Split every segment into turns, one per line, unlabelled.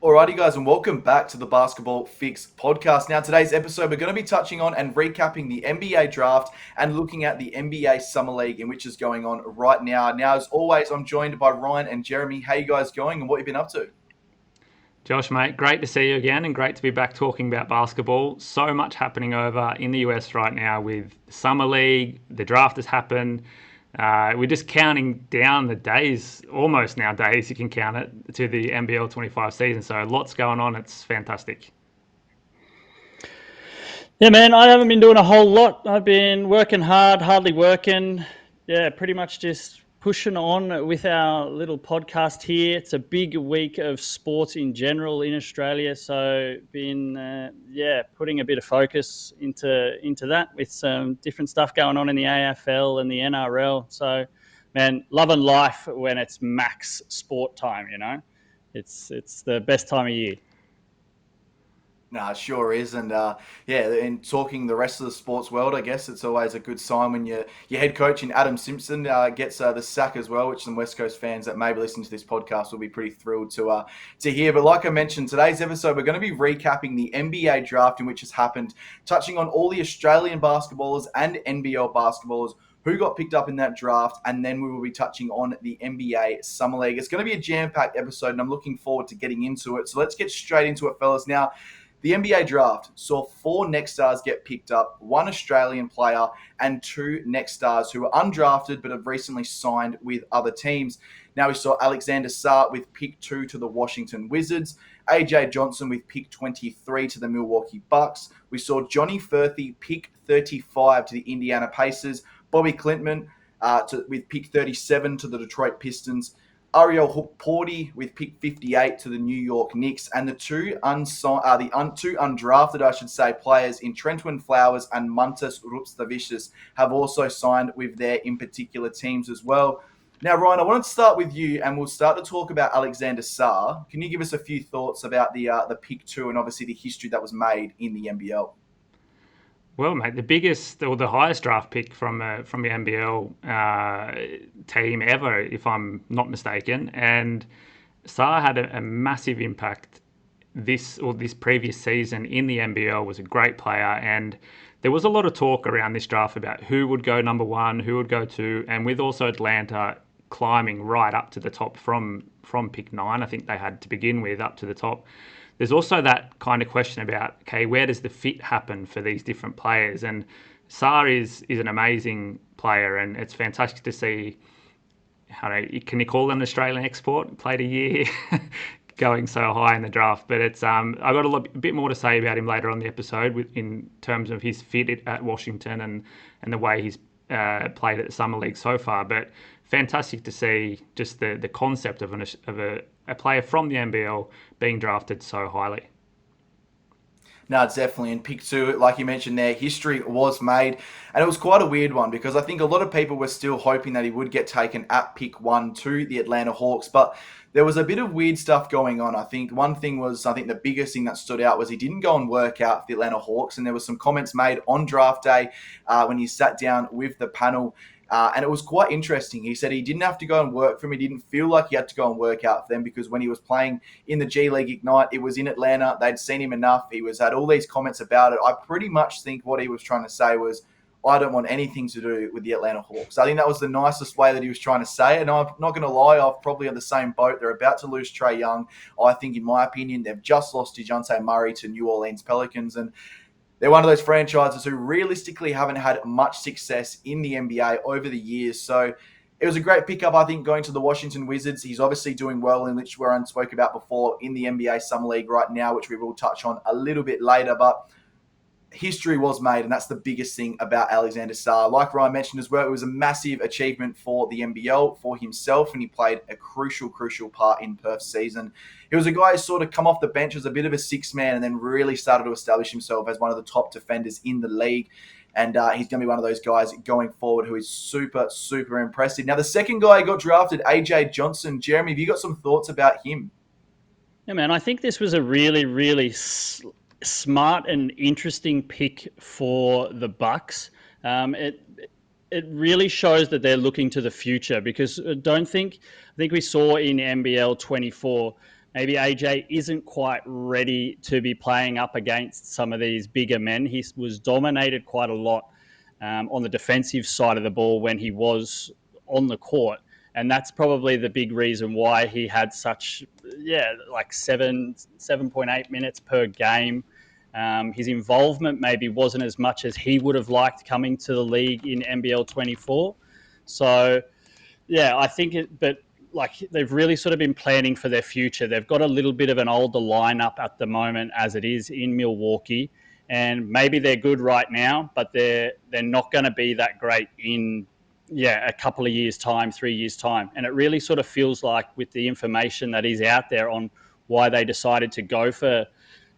Alrighty, guys, and welcome back to the Basketball Fix podcast. Now, today's episode, we're going to be touching on and recapping the NBA draft and looking at the NBA Summer League, in which is going on right now. Now, as always, I'm joined by Ryan and Jeremy. How you guys going and what you've been up to?
Josh, mate, great to see you again and great to be back talking about basketball. So much happening over in the US right now with the Summer League, the draft has happened. We're just counting down the days, almost now days, you can count it, to the NBL 25 season. So lots going on. It's fantastic.
Yeah, man, I haven't been doing a whole lot. I've been working hard, hardly working. Yeah, pretty much just pushing on with our little podcast here. It's a big week of sports in general in Australia, so been putting a bit of focus into that with some different stuff going on in the AFL and the NRL. So, man, loving life when it's max sport time. It's the best time of year.
Nah, it sure is. And in talking the rest of the sports world, I guess it's always a good sign when your head coach in Adam Simpson gets the sack as well, which some West Coast fans that maybe listen to this podcast will be pretty thrilled to hear. But like I mentioned, today's episode, we're going to be recapping the NBA draft in which has happened, touching on all the Australian basketballers and NBL basketballers who got picked up in that draft, and then we will be touching on the NBA Summer League. It's going to be a jam-packed episode, and I'm looking forward to getting into it. So let's get straight into it, fellas. Now, the NBA draft saw 4 next stars get picked up, 1 Australian player and 2 next stars who were undrafted but have recently signed with other teams. Now we saw Alexander Sarr with pick 2 to the Washington Wizards, AJ Johnson with pick 23 to the Milwaukee Bucks. We saw Johnny Furphy pick 35 to the Indiana Pacers, Bobby Clintman with pick 37 to the Detroit Pistons, Ariel Hukporti with pick 58 to the New York Knicks, and the two undrafted, players in Trentwin Flowers and Mantas Rubštavičius have also signed with their in particular teams as well. Now, Ryan, I want to start with you, and we'll start to talk about Alexander Sarr. Can you give us a few thoughts about the pick 2 and obviously the history that was made in the NBL?
Well, mate, the biggest or the highest draft pick from the NBL team ever, if I'm not mistaken, and Sarr had a massive impact this previous season in the NBL. Was a great player, and there was a lot of talk around this draft about who would go number 1, who would go 2, and with also Atlanta climbing right up to the top from pick 9, I think they had to begin with up to the top. There's also that kind of question about, okay, where does the fit happen for these different players? And Sarr is an amazing player, and it's fantastic to see, can you call it an Australian export? Played a year going so high in the draft. But it's I've got a bit more to say about him later on the episode in terms of his fit at Washington and the way he's played at the Summer League so far. But fantastic to see just the concept of a player from the NBL being drafted so highly.
No, it's definitely. In pick 2, like you mentioned there, history was made. And it was quite a weird one because I think a lot of people were still hoping that he would get taken at pick 1 to the Atlanta Hawks. But there was a bit of weird stuff going on. I think one thing was, the biggest thing that stood out was he didn't go and work out for the Atlanta Hawks. And there were some comments made on draft day when he sat down with the panel. And it was quite interesting. He said he didn't have to go and work for him. He didn't feel like he had to go and work out for them because when he was playing in the G League Ignite, it was in Atlanta. They'd seen him enough. He had all these comments about it. I pretty much think what he was trying to say was, I don't want anything to do with the Atlanta Hawks. I think that was the nicest way that he was trying to say it. And I'm not going to lie, I'm probably on the same boat. They're about to lose Trae Young. I think, in my opinion, they've just lost DeJounte Murray to New Orleans Pelicans. And they're one of those franchises who realistically haven't had much success in the NBA over the years. So it was a great pickup, I think, going to the Washington Wizards. He's obviously doing well, in which Warren spoke about before, in the NBA Summer League right now, which we will touch on a little bit later. But history was made, and that's the biggest thing about Alexander Sarr. Like Ryan mentioned as well, it was a massive achievement for the NBL, for himself, and he played a crucial part in Perth's season. He was a guy who sort of come off the bench as a bit of a six-man and then really started to establish himself as one of the top defenders in the league. And he's going to be one of those guys going forward who is super impressive. Now, the second guy who got drafted, AJ Johnson. Jeremy, have you got some thoughts about him?
Yeah, man, I think this was a really smart and interesting pick for the Bucks. It really shows that they're looking to the future because I think we saw in NBL 24 maybe AJ isn't quite ready to be playing up against some of these bigger men. He was dominated quite a lot on the defensive side of the ball when he was on the court. And that's probably the big reason why he had such, like 7.8 minutes per game. His involvement maybe wasn't as much as he would have liked coming to the league in NBL 24. So, I think but like they've really sort of been planning for their future. They've got a little bit of an older lineup at the moment as it is in Milwaukee. And maybe they're good right now, but they're not going to be that great in a couple of years' time, 3 years' time. And it really sort of feels like with the information that is out there on why they decided to go for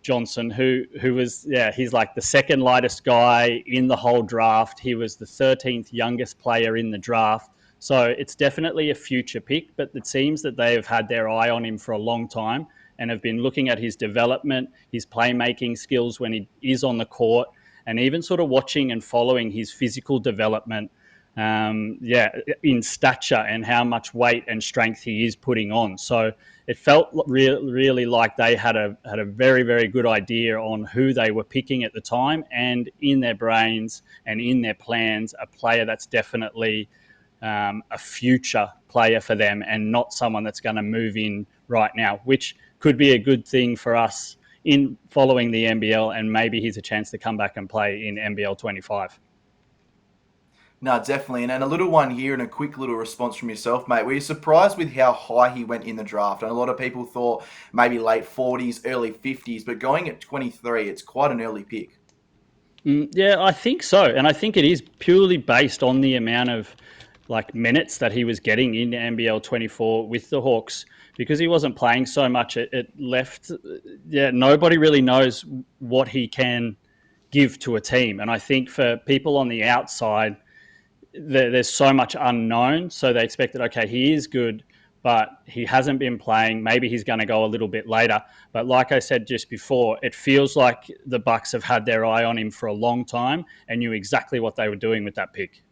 Johnson, who was, he's like the second lightest guy in the whole draft. He was the 13th youngest player in the draft. So it's definitely a future pick, but it seems that they have had their eye on him for a long time and have been looking at his development, his playmaking skills when he is on the court, and even sort of watching and following his physical development, in stature and how much weight and strength he is putting on. So it felt really like they had a very, very good idea on who they were picking at the time, and in their brains and in their plans, a player that's definitely a future player for them and not someone that's going to move in right now, which could be a good thing for us in following the NBL, and maybe he's a chance to come back and play in NBL 25.
No, definitely. And a little one here and a quick little response from yourself, mate. Were you surprised with how high he went in the draft? And a lot of people thought maybe late 40s, early 50s, but going at 23, it's quite an early pick.
Yeah, I think so. And I think it is purely based on the amount of like minutes that he was getting in NBL 24 with the Hawks. Because he wasn't playing so much, it left, nobody really knows what he can give to a team. And I think for people on the outside, there's so much unknown. So they expected, okay, he is good, but he hasn't been playing. Maybe he's going to go a little bit later. But like I said just before, it feels like the Bucks have had their eye on him for a long time and knew exactly what they were doing with that pick.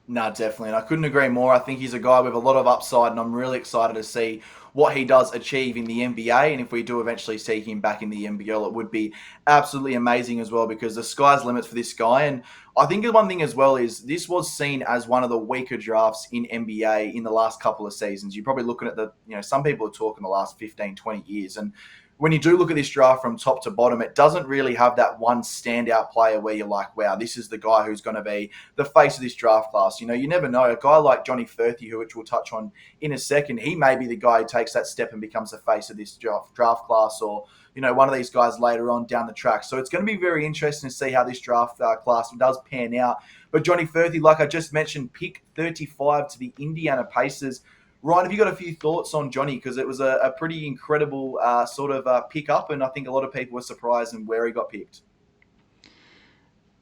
No, definitely. And I couldn't agree more. I think he's a guy with a lot of upside, and I'm really excited to see what he does achieve in the NBA. And if we do eventually see him back in the NBL, it would be absolutely amazing as well, because the sky's the limit for this guy. And I think the one thing as well is this was seen as one of the weaker drafts in NBA in the last couple of seasons. You're probably looking at some people are talking the last 15, 20 years. And when you do look at this draft from top to bottom, it doesn't really have that one standout player where you're like, wow, this is the guy who's going to be the face of this draft class. You never know. A guy like Johnny Furthy, which we'll touch on in a second, he may be the guy who takes that step and becomes the face of this draft class, or, one of these guys later on down the track. So it's going to be very interesting to see how this draft class does pan out. But Johnny Furthy, like I just mentioned, pick 35 to the Indiana Pacers. Ryan, have you got a few thoughts on Johnny? Because it was a pretty incredible sort of pick up, and I think a lot of people were surprised in where he got picked.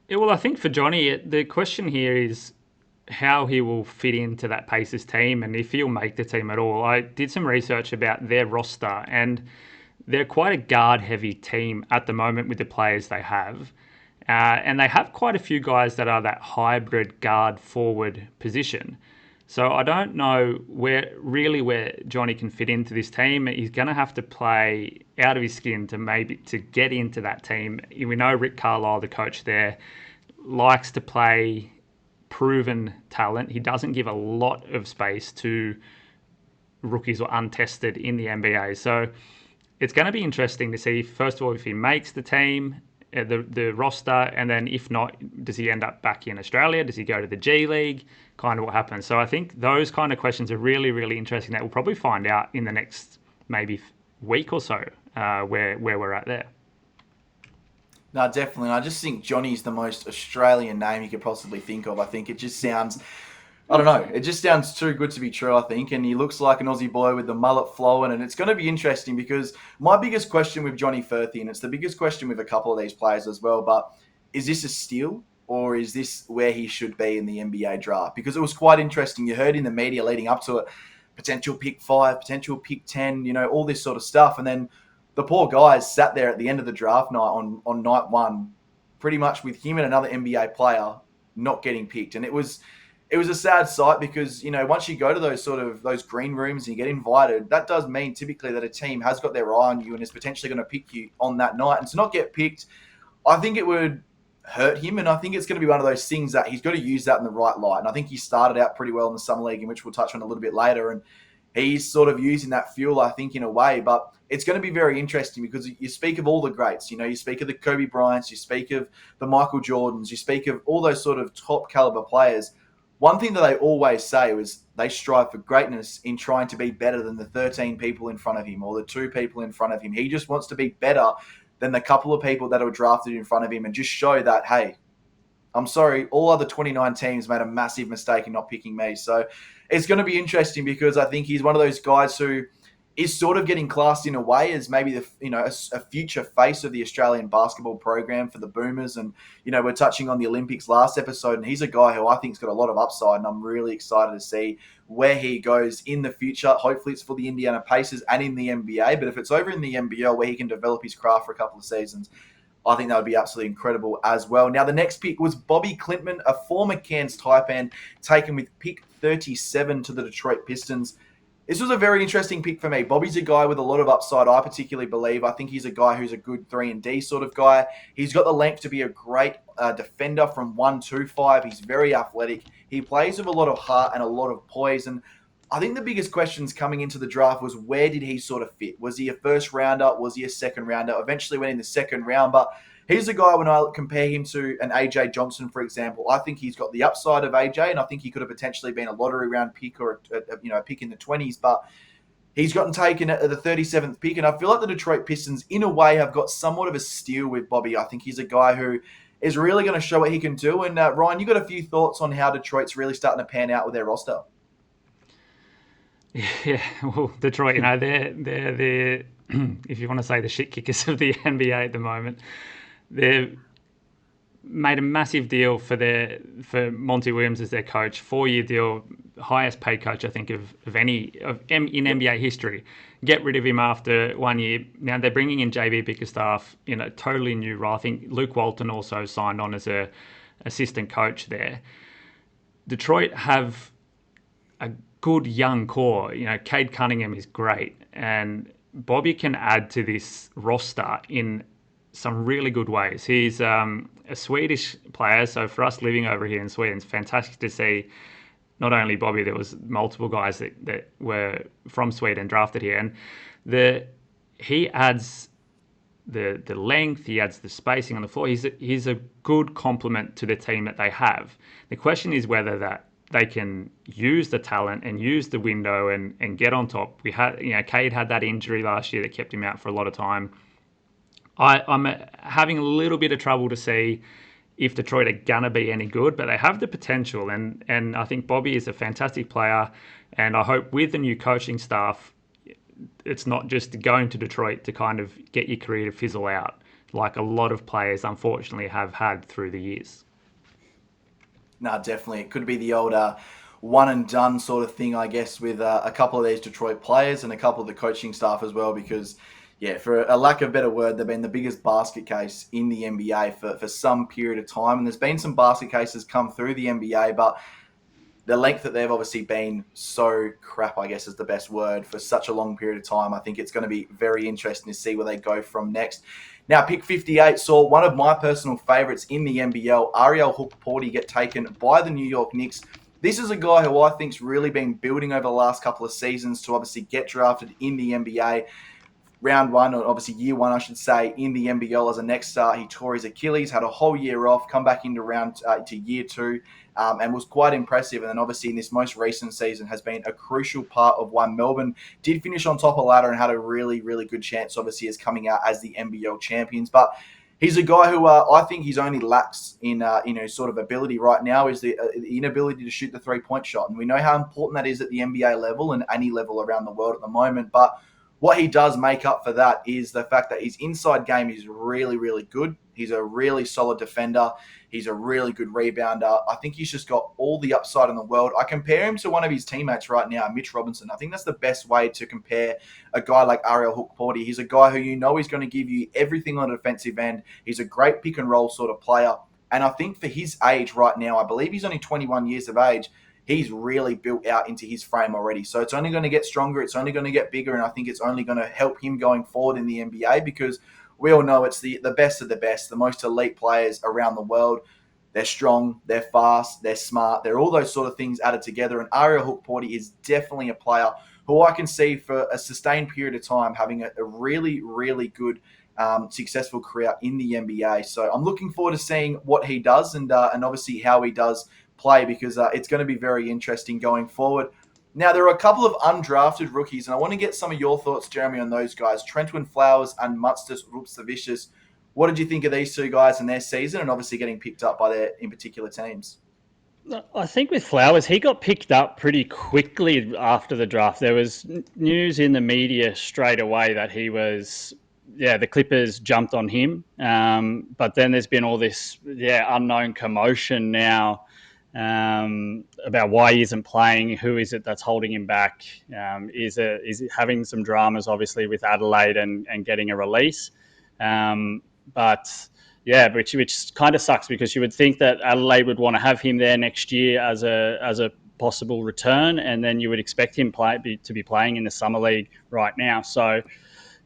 Yeah, well, I think for Johnny, the question here is how he will fit into that Pacers team and if he'll make the team at all. I did some research about their roster, and they're quite a guard-heavy team at the moment with the players they have. And they have quite a few guys that are that hybrid guard-forward position. So I don't know where Johnny can fit into this team. He's going to have to play out of his skin to get into that team. We know Rick Carlisle, the coach there, likes to play proven talent. He doesn't give a lot of space to rookies or untested in the NBA. So it's going to be interesting to see, first of all, if he makes the team, the roster, and then if not, does he end up back in Australia? Does he go to the G League? Kind of what happens. So I think those kind of questions are really, really interesting that we'll probably find out in the next maybe week or so where we're at there.
No, definitely. I just think Johnny's the most Australian name you could possibly think of. I think it just sounds, I don't know, it just sounds too good to be true, I think. And he looks like an Aussie boy with the mullet flowing. And it's going to be interesting because my biggest question with Johnny Furthy, and it's the biggest question with a couple of these players as well, but is this a steal? Or is this where he should be in the NBA draft? Because it was quite interesting. You heard in the media leading up to it, potential pick 5, potential pick 10, all this sort of stuff. And then the poor guys sat there at the end of the draft night on night one, pretty much with him and another NBA player not getting picked. And it was it was a sad sight because, once you go to those green rooms and you get invited, that does mean typically that a team has got their eye on you and is potentially going to pick you on that night. And to not get picked, I think it would hurt him. And I think it's going to be one of those things that he's got to use that in the right light. And I think he started out pretty well in the Summer League, in which we'll touch on a little bit later. And he's sort of using that fuel, I think, in a way. But it's going to be very interesting because you speak of all the greats. You speak of the Kobe Bryants, you speak of the Michael Jordans, you speak of all those sort of top caliber players. One thing that they always say is they strive for greatness in trying to be better than the 13 people in front of him or the 2 people in front of him. He just wants to be better than the couple of people that were drafted in front of him and just show that, hey, I'm sorry, all other 29 teams made a massive mistake in not picking me. So it's going to be interesting because I think he's one of those guys who is sort of getting classed in a way as maybe a future face of the Australian basketball program for the Boomers. And, we're touching on the Olympics last episode, and he's a guy who I think's got a lot of upside, and I'm really excited to see where he goes in the future. Hopefully it's for the Indiana Pacers and in the NBA, but if it's over in the NBL where he can develop his craft for a couple of seasons, I think that would be absolutely incredible as well. Now, the next pick was Bobby Klintman, a former Cairns Taipan, taken with pick 37 to the Detroit Pistons. This was a very interesting pick for me. Bobby's a guy with a lot of upside, I particularly believe. I think he's a guy who's a good 3-and-D sort of guy. He's got the length to be a great defender from 1-2-5. He's very athletic. He plays with a lot of heart and a lot of poise. And I think the biggest questions coming into the draft was, where did he sort of fit? Was he a first rounder? Was he a second rounder? Eventually went in the second round, but he's a guy, when I compare him to an AJ Johnson, for example, I think he's got the upside of AJ, and I think he could have potentially been a lottery round pick or a pick in the 20s, but he's gotten taken at the 37th pick, and I feel like the Detroit Pistons, in a way, have got somewhat of a steal with Bobby. I think he's a guy who is really going to show what he can do. And Ryan, you got a few thoughts on how Detroit's really starting to pan out with their roster?
Yeah, well, Detroit, they're the if you want to say the shit kickers of the NBA at the moment. They've made a massive deal for Monty Williams as their coach, 4-year deal, highest paid coach I think of any in NBA history. Get rid of him after 1 year. Now they're bringing in JB Bickerstaff in a totally new role. I think Luke Walton also signed on as a assistant coach there. Detroit have a good young core. Cade Cunningham is great, and Bobby can add to this roster in some really good ways. He's a Swedish player, so for us living over here in Sweden, it's fantastic to see not only Bobby, there was multiple guys that were from Sweden drafted here, and he adds the length, he adds the spacing on the floor. He's a good complement to the team that they have. The question is whether that they can use the talent and use the window and get on top. We had, Cade had that injury last year that kept him out for a lot of time. I'm having a little bit of trouble to see if Detroit are going to be any good, but they have the potential. And I think Bobby is a fantastic player. And I hope with the new coaching staff, it's not just going to Detroit to kind of get your career to fizzle out, like a lot of players, unfortunately, have had through the years.
No, definitely. It could be the old one and done sort of thing, I guess, with a couple of these Detroit players and a couple of the coaching staff as well, because yeah, for a lack of a better word, they've been the biggest basket case in the NBA for some period of time. And there's been some basket cases come through the NBA, but the length that they've obviously been so crap, I guess is the best word, for such a long period of time. I think it's going to be very interesting to see where they go from next. Now, pick 58 saw one of my personal favourites in the NBL, Ariel Hukporti, get taken by the New York Knicks. This is a guy who I think's really been building over the last couple of seasons to obviously get drafted in the NBA. Round one, or obviously year one, I should say, in the NBL as a next start. He tore his Achilles, had a whole year off, come back into to year two, and was quite impressive. And then obviously in this most recent season has been a crucial part of why Melbourne did finish on top of the ladder and had a really, really good chance, obviously, as coming out as the NBL champions. But he's a guy who I think he's only lacks in sort of ability right now is the inability to shoot the three-point shot. And we know how important that is at the NBA level and any level around the world at the moment. But what he does make up for that is the fact that his inside game is really, really good. He's a really solid defender. He's a really good rebounder. I think he's just got all the upside in the world. I compare him to one of his teammates right now, Mitch Robinson. I think that's the best way to compare a guy like Ariel Hukporti. He's a guy who he's going to give you everything on the defensive end. He's a great pick and roll sort of player. And I think for his age right now, I believe he's only 21 years of age, he's really built out into his frame already. So it's only going to get stronger. It's only going to get bigger. And I think it's only going to help him going forward in the NBA, because we all know it's the best of the best, the most elite players around the world. They're strong, they're fast, they're smart. They're all those sort of things added together. And Ariel Hukporti is definitely a player who I can see for a sustained period of time having a really, really good, successful career in the NBA. So I'm looking forward to seeing what he does and obviously how he does play, because it's going to be very interesting going forward. Now, there are a couple of undrafted rookies, and I want to get some of your thoughts, Jeremy, on those guys, Trentwin Flowers and Mantas Rubštavičius. What did you think of these two guys and their season, and obviously getting picked up by their in particular teams?
I think with Flowers, he got picked up pretty quickly after the draft. There was news in the media straight away that he was, the Clippers jumped on him. But then there's been all this, unknown commotion now about why he isn't playing. Who is it that's holding him back? Is it having some dramas, obviously, with Adelaide and getting a release? Which kind of sucks, because you would think that Adelaide would want to have him there next year as a possible return, and then you would expect him to be playing in the summer league right now. So,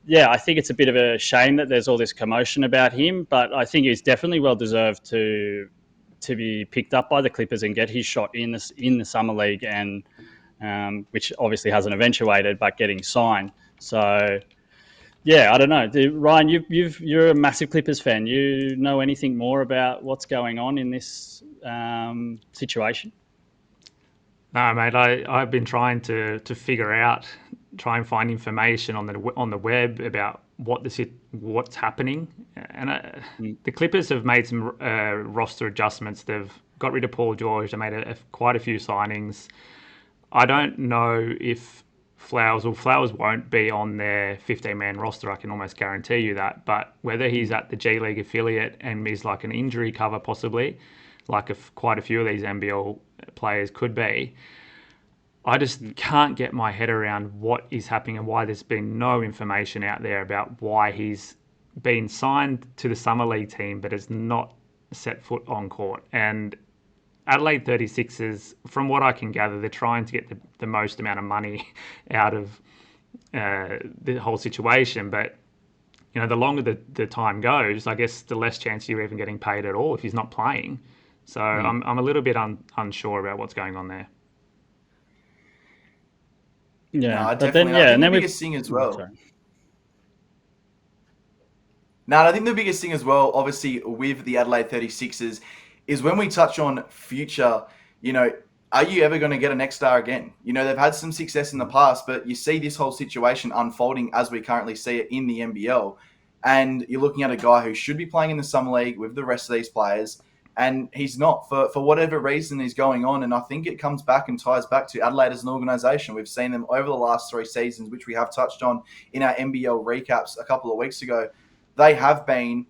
I think it's a bit of a shame that there's all this commotion about him, but I think he's definitely well deserved to be picked up by the Clippers and get his shot in the summer league, and which obviously hasn't eventuated, but getting signed. So. Yeah, I don't know, Ryan. You're a massive Clippers fan. You know anything more about what's going on in this situation?
No, mate. I've been trying to figure out, try and find information on the web about what's happening. And the Clippers have made some roster adjustments. They've got rid of Paul George. They made quite a few signings. I don't know if Flowers won't be on their 15-man roster. I can almost guarantee you that. But whether he's at the G League affiliate and is like an injury cover possibly, like quite a few of these NBL players could be, I just can't get my head around what is happening and why there's been no information out there about why he's been signed to the Summer League team but has not set foot on court. And Adelaide 36ers, from what I can gather, they're trying to get the most amount of money out of the whole situation. But, the longer the time goes, I guess the less chance you're even getting paid at all if he's not playing. So I'm a little bit unsure about what's going on there.
Yeah, no, but then, and then the biggest thing as well. I think the biggest thing as well, obviously, with the Adelaide 36ers, is when we touch on future, are you ever going to get a next star again? They've had some success in the past, but you see this whole situation unfolding as we currently see it in the NBL. And you're looking at a guy who should be playing in the Summer League with the rest of these players, and he's not for whatever reason is going on. And I think it comes back and ties back to Adelaide as an organisation. We've seen them over the last 3 seasons, which we have touched on in our NBL recaps a couple of weeks ago. They have been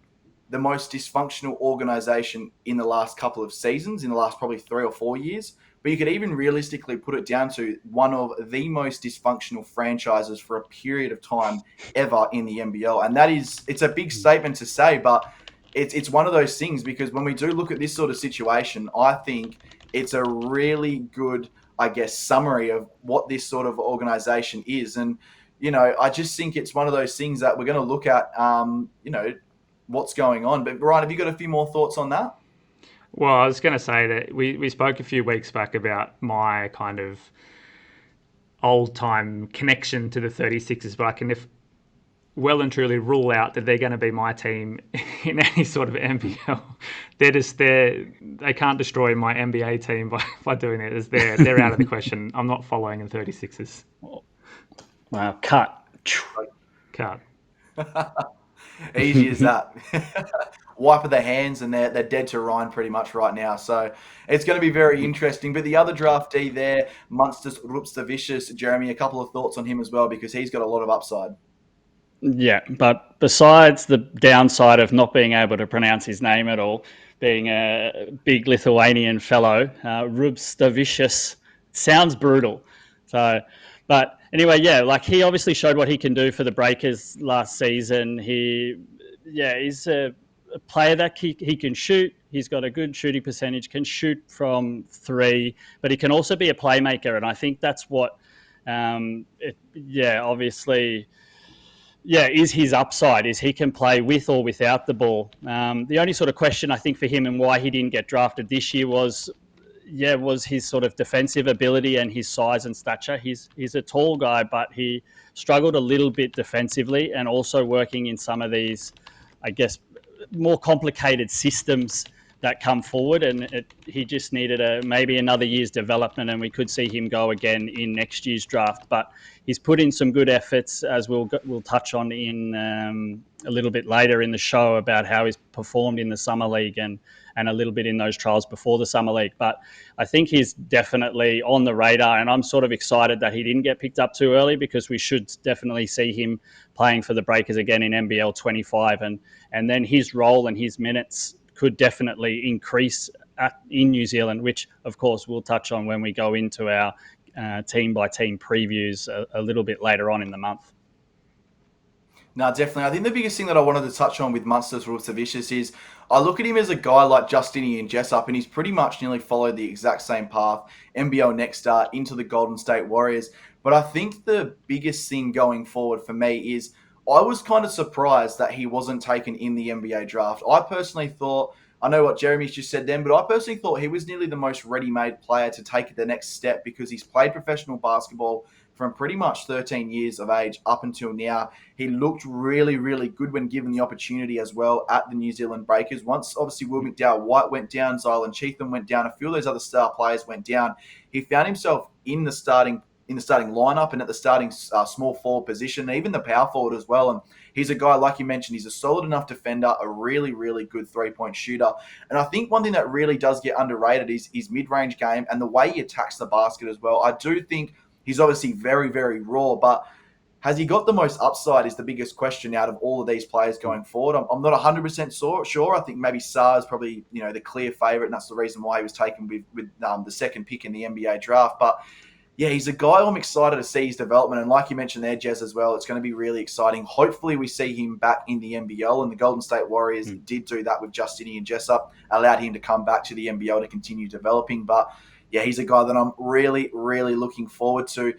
the most dysfunctional organisation in the last couple of seasons, in the last probably 3 or 4 years. But you could even realistically put it down to one of the most dysfunctional franchises for a period of time ever in the NBL. And it's a big statement to say, but it's one of those things, because when we do look at this sort of situation, I think it's a really good, summary of what this sort of organisation is. And, I just think it's one of those things that we're going to look at, what's going on. But Ryan, have you got a few more thoughts on that?
Well, I was going to say that we spoke a few weeks back about my kind of old-time connection to the 36ers, but I can well and truly rule out that they're going to be my team in any sort of NBL. They can't destroy my NBA team by doing it. They're out of the question. I'm not following the 36ers.
Wow, cut.
Easy as that. Wipe of the hands, and they're dead to Ryan pretty much right now. So it's going to be very interesting. But the other draftee there, Mantas Rubštavičius, Jeremy, a couple of thoughts on him as well, because he's got a lot of upside.
Yeah, but besides the downside of not being able to pronounce his name at all, being a big Lithuanian fellow, Rubštavičius sounds brutal. So, but anyway, he obviously showed what he can do for the Breakers last season. He's a player that he can shoot. He's got a good shooting percentage, can shoot from three, but he can also be a playmaker. And I think that's what, obviously, is his upside, is he can play with or without the ball. The only sort of question I think for him and why he didn't get drafted this year was his sort of defensive ability and his size and stature. He's a tall guy, but he struggled a little bit defensively and also working in some of these, I guess, more complicated systems that come forward, and he just needed maybe another year's development, and we could see him go again in next year's draft. But he's put in some good efforts, as we'll touch on in a little bit later in the show, about how he's performed in the summer league and a little bit in those trials before the summer league. But I think he's definitely on the radar, and I'm sort of excited that he didn't get picked up too early, because we should definitely see him playing for the Breakers again in NBL 25, and then his role and his minutes could definitely increase in New Zealand, which of course we'll touch on when we go into our team by team previews a little bit later on in the month.
No, definitely. I think the biggest thing that I wanted to touch on with Mantas Rubštavičius is I look at him as a guy like Justinian Jessup, and he's pretty much nearly followed the exact same path, NBL next start into the Golden State Warriors. But I think the biggest thing going forward for me is I was kind of surprised that he wasn't taken in the NBA draft. I personally thought, I know what Jeremy's just said then, but I personally thought he was nearly the most ready-made player to take the next step, because he's played professional basketball from pretty much 13 years of age up until now. He looked really, really good when given the opportunity as well at the New Zealand Breakers. Once, obviously, Will McDowell-White went down, Zylan Cheatham went down, a few of those other star players went down. He found himself in the starting lineup and at the starting small forward position, even the power forward as well. And he's a guy, like you mentioned, he's a solid enough defender, a really, really good three-point shooter. And I think one thing that really does get underrated is his mid-range game and the way he attacks the basket as well. I do think he's obviously very, very raw, but has he got the most upside is the biggest question out of all of these players going forward. I'm not 100% sure. I think maybe Sarr is probably the clear favourite, and that's the reason why he was taken with the second pick in the NBA draft. But yeah, he's a guy I'm excited to see his development. And like you mentioned there, Jez, as well, it's going to be really exciting. Hopefully we see him back in the NBL, and the Golden State Warriors did do that with Justinian Jessup, allowed him to come back to the NBL to continue developing. But yeah, he's a guy that I'm really, really looking forward to.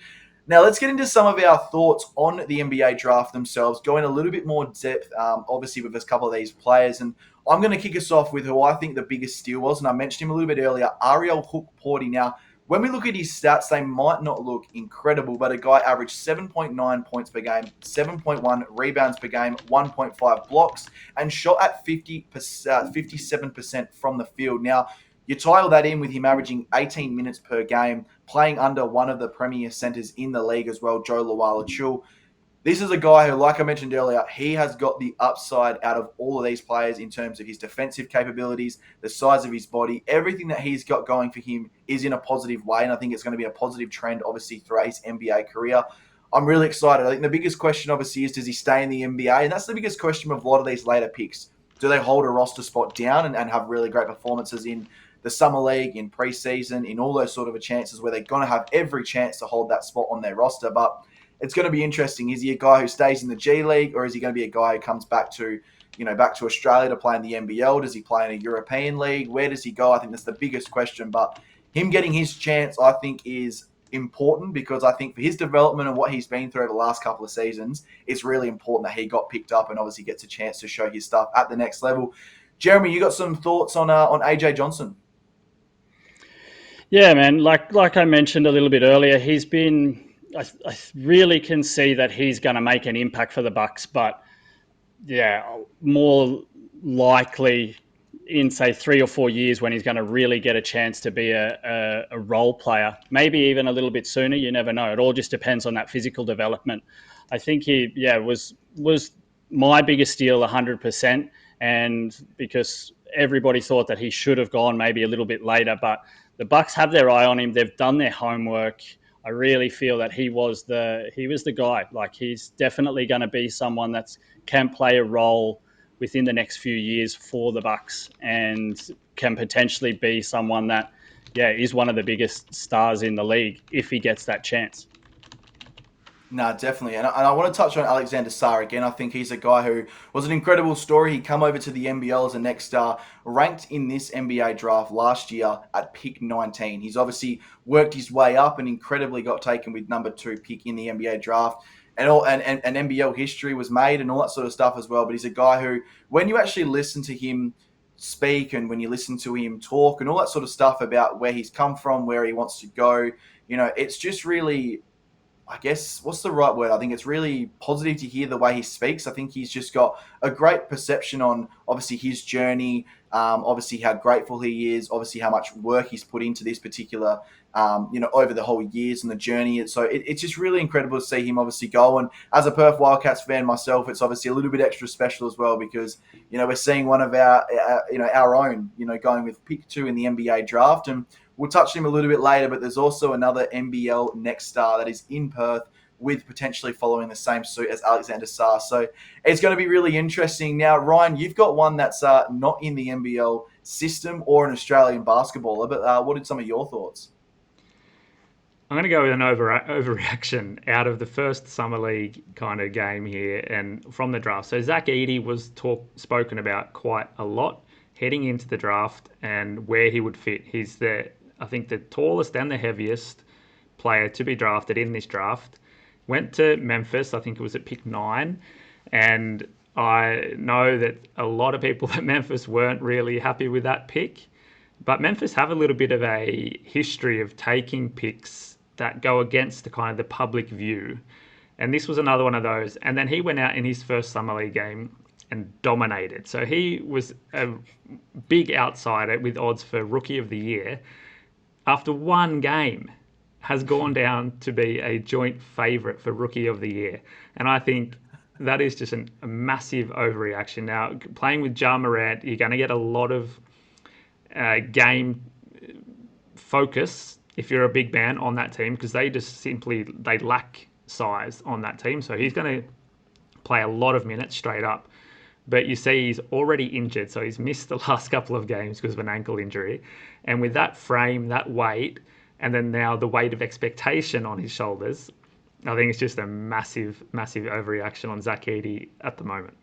Now, let's get into some of our thoughts on the NBA draft themselves, go in a little bit more depth, obviously, with a couple of these players. And I'm going to kick us off with who I think the biggest steal was, and I mentioned him a little bit earlier, Ariel Hukporti. Now, when we look at his stats, they might not look incredible, but a guy averaged 7.9 points per game, 7.1 rebounds per game, 1.5 blocks, and shot at 57% from the field. Now, you tile that in with him averaging 18 minutes per game, playing under one of the premier centers in the league as well, Joe Lawala-Chul. This is a guy who, like I mentioned earlier, he has got the upside out of all of these players in terms of his defensive capabilities, the size of his body. Everything that he's got going for him is in a positive way, and I think it's going to be a positive trend, obviously, throughout his NBA career. I'm really excited. I think the biggest question, obviously, is does he stay in the NBA? And that's the biggest question of a lot of these later picks. Do they hold a roster spot down and have really great performances in the summer league, in preseason, in all those sort of chances where they're going to have every chance to hold that spot on their roster? But it's going to be interesting. Is he a guy who stays in the G League, or is he going to be a guy who comes back to Australia to play in the NBL? Does he play in a European league? Where does he go? I think that's the biggest question. But him getting his chance, I think, is important, because I think for his development and what he's been through over the last couple of seasons, it's really important that he got picked up and obviously gets a chance to show his stuff at the next level. Jeremy, you got some thoughts on AJ Johnson?
Yeah, man. Like I mentioned a little bit earlier, he's been. I really can see that he's going to make an impact for the Bucks, but yeah, more likely in say 3 or 4 years when he's going to really get a chance to be a role player. Maybe even a little bit sooner. You never know. It all just depends on that physical development. I think he was my biggest steal 100%, and because everybody thought that he should have gone maybe a little bit later, but the Bucks have their eye on him. They've done their homework. I really feel that he was the guy. Like, he's definitely going to be someone that can play a role within the next few years for the Bucks, and can potentially be someone that, is one of the biggest stars in the league if he gets that chance.
No, definitely. And I want to touch on Alexander Sarr again. I think he's a guy who was an incredible story. He come over to the NBL as a next star, ranked in this NBA draft last year at pick 19. He's obviously worked his way up and incredibly got taken with number 2 pick in the NBA draft. And NBL history was made and all that sort of stuff as well. But he's a guy who, when you actually listen to him speak and when you listen to him talk and all that sort of stuff about where he's come from, where he wants to go, it's just really, I guess, what's the right word? I think it's really positive to hear the way he speaks. I think he's just got a great perception on obviously his journey, obviously how grateful he is, obviously how much work he's put into this particular, over the whole years and the journey. So it's just really incredible to see him obviously go. And as a Perth Wildcats fan myself, it's obviously a little bit extra special as well because, we're seeing one of our own, going with pick 2 in the NBA draft. And we'll touch him a little bit later, but there's also another NBL next star that is in Perth with potentially following the same suit as Alexander Sarr. So it's going to be really interesting. Now, Ryan, you've got one that's not in the NBL system or an Australian basketballer, but what are some of your thoughts?
I'm going to go with an overreaction out of the first summer league kind of game here and from the draft. So Zach Edey was spoken about quite a lot heading into the draft and where he would fit. He's I think the tallest and the heaviest player to be drafted in this draft. Went to Memphis, I think it was at pick 9. And I know that a lot of people at Memphis weren't really happy with that pick. But Memphis have a little bit of a history of taking picks that go against the kind of the public view. And this was another one of those. And then he went out in his first summer league game and dominated. So he was a big outsider with odds for Rookie of the Year. After one game, has gone down to be a joint favourite for Rookie of the Year. And I think that is just a massive overreaction. Now, playing with Ja Morant, you're going to get a lot of game focus if you're a big man on that team because they lack size on that team. So he's going to play a lot of minutes straight up. But you see he's already injured, so he's missed the last couple of games because of an ankle injury. And with that frame, that weight, and then now the weight of expectation on his shoulders, I think it's just a massive, massive overreaction on Zach Edey at the moment.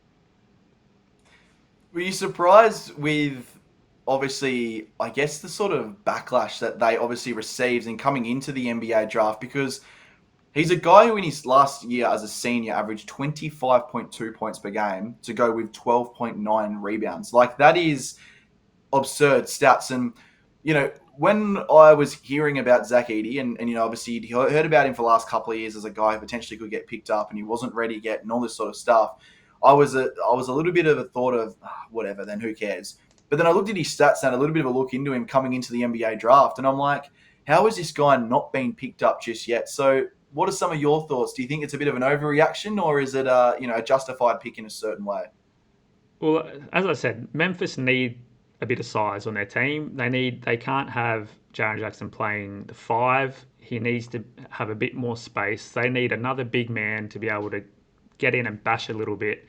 Were you surprised with, obviously, I guess the sort of backlash that they obviously received in coming into the NBA draft? Because he's a guy who in his last year as a senior averaged 25.2 points per game to go with 12.9 rebounds. Like, that is absurd stats. And, when I was hearing about Zach Edey and obviously you heard about him for the last couple of years as a guy who potentially could get picked up and he wasn't ready yet and all this sort of stuff, I was a little bit of a thought of, whatever, then who cares? But then I looked at his stats and had a little bit of a look into him coming into the NBA draft. And I'm like, how is this guy not being picked up just yet? So what are some of your thoughts? Do you think it's a bit of an overreaction or is it a justified pick in a certain way?
Well, as I said, Memphis need a bit of size on their team. They can't have Jaren Jackson playing the 5. He needs to have a bit more space. They need another big man to be able to get in and bash a little bit.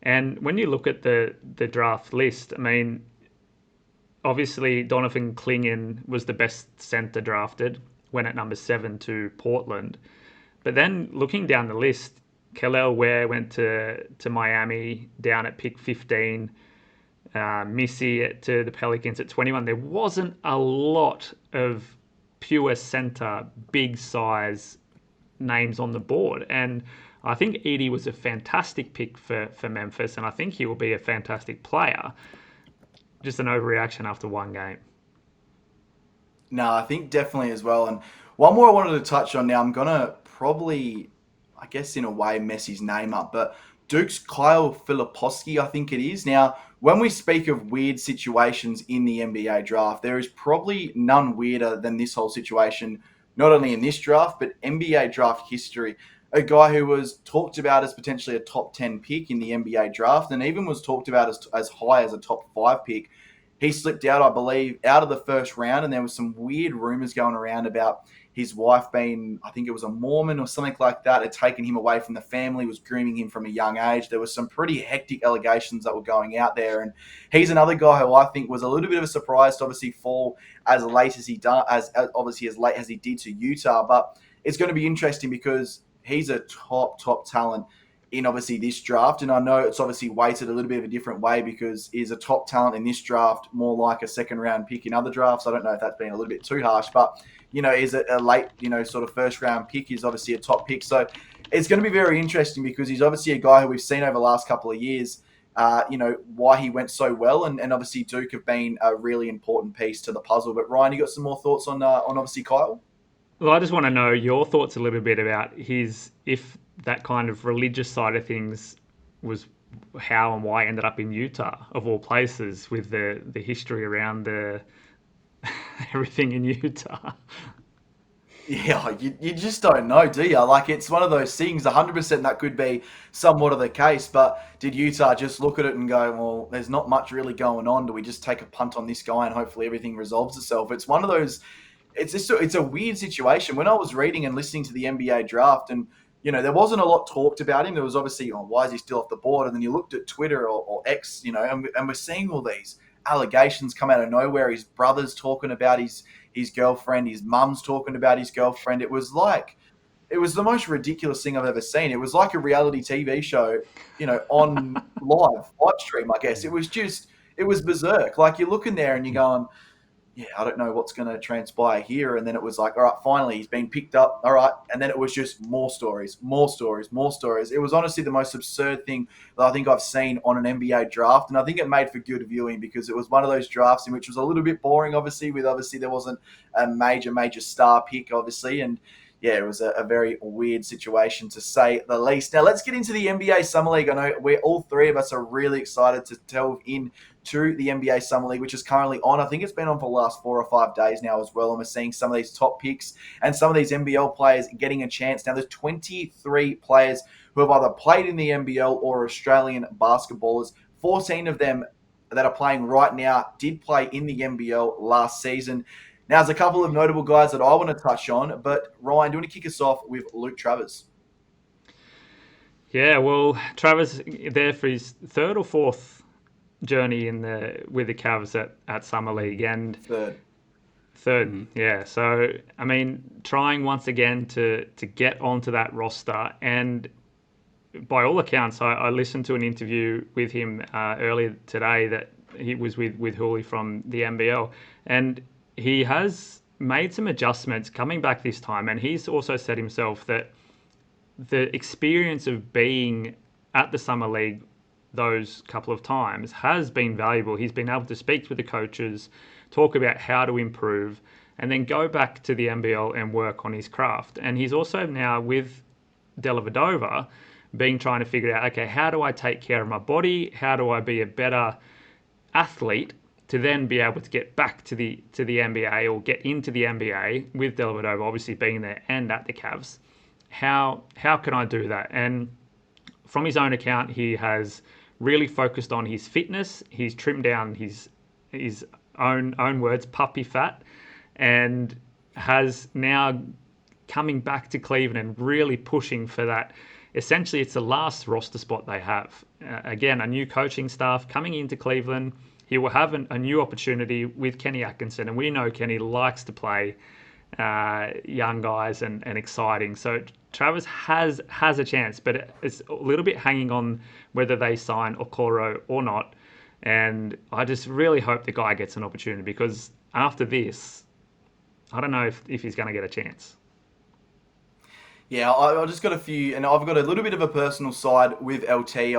And when you look at the draft list, I mean, obviously Donovan Clingan was the best center drafted, went at number 7 to Portland. But then looking down the list, Kel'el Ware went to Miami down at pick 15. Missy to the Pelicans at 21. There wasn't a lot of pure center, big size names on the board. And I think Edey was a fantastic pick for Memphis, and I think he will be a fantastic player. Just an overreaction after one game.
No, I think definitely as well. And one more I wanted to touch on now, I'm going to probably, I guess in a way, mess his name up, but Duke's Kyle Filipowski, I think it is. Now, when we speak of weird situations in the NBA draft, there is probably none weirder than this whole situation, not only in this draft, but NBA draft history. A guy who was talked about as potentially a top 10 pick in the NBA draft and even was talked about as high as a top 5 pick. He slipped out, I believe, out of the first round, and there was some weird rumors going around about his wife being, I think it was a Mormon or something like that, had taken him away from the family, was grooming him from a young age. There was some pretty hectic allegations that were going out there. And he's another guy who I think was a little bit of a surprise to obviously fall as late as he did to Utah. But it's going to be interesting because he's a top talent in obviously this draft. And I know it's obviously weighted a little bit of a different way because he's a top talent in this draft, more like a second round pick in other drafts. I don't know if that's been a little bit too harsh, but, is a late, sort of first round pick is obviously a top pick. So it's going to be very interesting because he's obviously a guy who we've seen over the last couple of years, why he went so well. And obviously Duke have been a really important piece to the puzzle. But Ryan, you got some more thoughts on obviously Kyle?
Well, I just want to know your thoughts a little bit about if that kind of religious side of things was how and why he ended up in Utah, of all places, with the history around the everything in Utah.
Yeah, you just don't know, do you? Like, it's one of those things, 100% that could be somewhat of the case, but did Utah just look at it and go, well, there's not much really going on. Do we just take a punt on this guy and hopefully everything resolves itself? It's one of those, it's a weird situation. When I was reading and listening to the NBA draft and, there wasn't a lot talked about him. There was obviously, why is he still off the board? And then you looked at Twitter or X, and we're seeing all these allegations come out of nowhere. His brother's talking about his girlfriend, his mum's talking about his girlfriend. It was the most ridiculous thing I've ever seen. It was like a reality TV show, on live stream, I guess. It was berserk. Like, you're looking there and you're going, yeah, I don't know what's going to transpire here. And then it was like, all right, finally, he's been picked up. All right. And then it was just more stories. It was honestly the most absurd thing that I think I've seen on an NBA draft. And I think it made for good viewing because it was one of those drafts in which was a little bit boring, obviously, there wasn't a major star pick, obviously. And yeah, it was a very weird situation to say the least. Now, let's get into the NBA Summer League. I know all three of us are really excited to delve into the NBA Summer League, which is currently on. I think it's been on for the last 4 or 5 days now as well. And we're seeing some of these top picks and some of these NBL players getting a chance. Now, there's 23 players who have either played in the NBL or Australian basketballers. 14 of them that are playing right now did play in the NBL last season. Now, there's a couple of notable guys that I want to touch on, but Ryan, do you want to kick us off with Luke Travers?
Yeah, well, Travers there for his third or fourth journey with the Cavs at Summer League, and third, yeah. So, I mean, trying once again to get onto that roster, and by all accounts, I listened to an interview with him earlier today that he was with Hooley from the NBL, and he has made some adjustments coming back this time, and he's also said himself that the experience of being at the Summer League those couple of times has been valuable. He's been able to speak with the coaches, talk about how to improve, and then go back to the NBL and work on his craft. And he's also now with Dellavedova trying to figure out, okay, how do I take care of my body? How do I be a better athlete to then be able to get back to the NBA or get into the NBA with Dellavedova obviously being there and at the Cavs? How can I do that? And from his own account, he has really focused on his fitness. He's trimmed down his own words, puppy fat, and has now coming back to Cleveland and really pushing for that. Essentially, it's the last roster spot they have. Again, a new coaching staff coming into Cleveland. He will have a new opportunity with Kenny Atkinson, and we know Kenny likes to play young guys and exciting. So Travers has a chance, but it's a little bit hanging on whether they sign Okoro or not. And I just really hope the guy gets an opportunity, because after this, I don't know if he's going to get a chance.
Yeah, I just got a few, and I've got a little bit of a personal side with LT.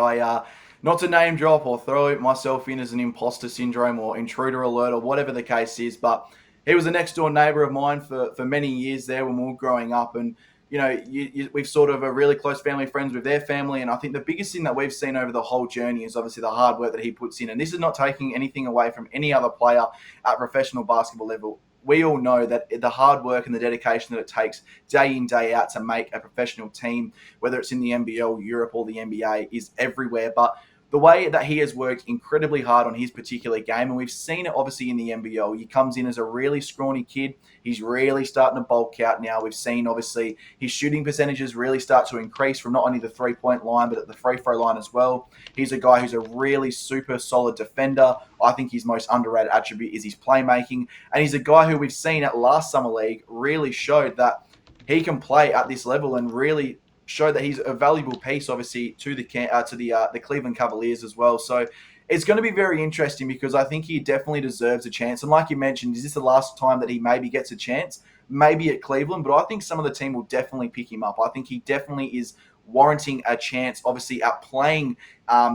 Not to name drop or throw myself in as an imposter syndrome or intruder alert or whatever the case is, but he was a next door neighbour of mine for many years there when we were growing up. And, we've sort of a really close family friends with their family. And I think the biggest thing that we've seen over the whole journey is obviously the hard work that he puts in. And this is not taking anything away from any other player at professional basketball level. We all know that the hard work and the dedication that it takes day in, day out to make a professional team, whether it's in the NBL, Europe, or the NBA, is everywhere. But the way that he has worked incredibly hard on his particular game, and we've seen it obviously in the NBL. He comes in as a really scrawny kid. He's really starting to bulk out now. We've seen obviously his shooting percentages really start to increase from not only the three-point line, but at the free throw line as well. He's a guy who's a really super solid defender. I think his most underrated attribute is his playmaking. And he's a guy who we've seen at last Summer League really showed that he can play at this level and really showed that he's a valuable piece, obviously, to the Cleveland Cavaliers as well. So it's going to be very interesting because I think he definitely deserves a chance. And like you mentioned, is this the last time that he maybe gets a chance? Maybe at Cleveland, but I think some of the team will definitely pick him up. I think he definitely is warranting a chance, obviously, at playing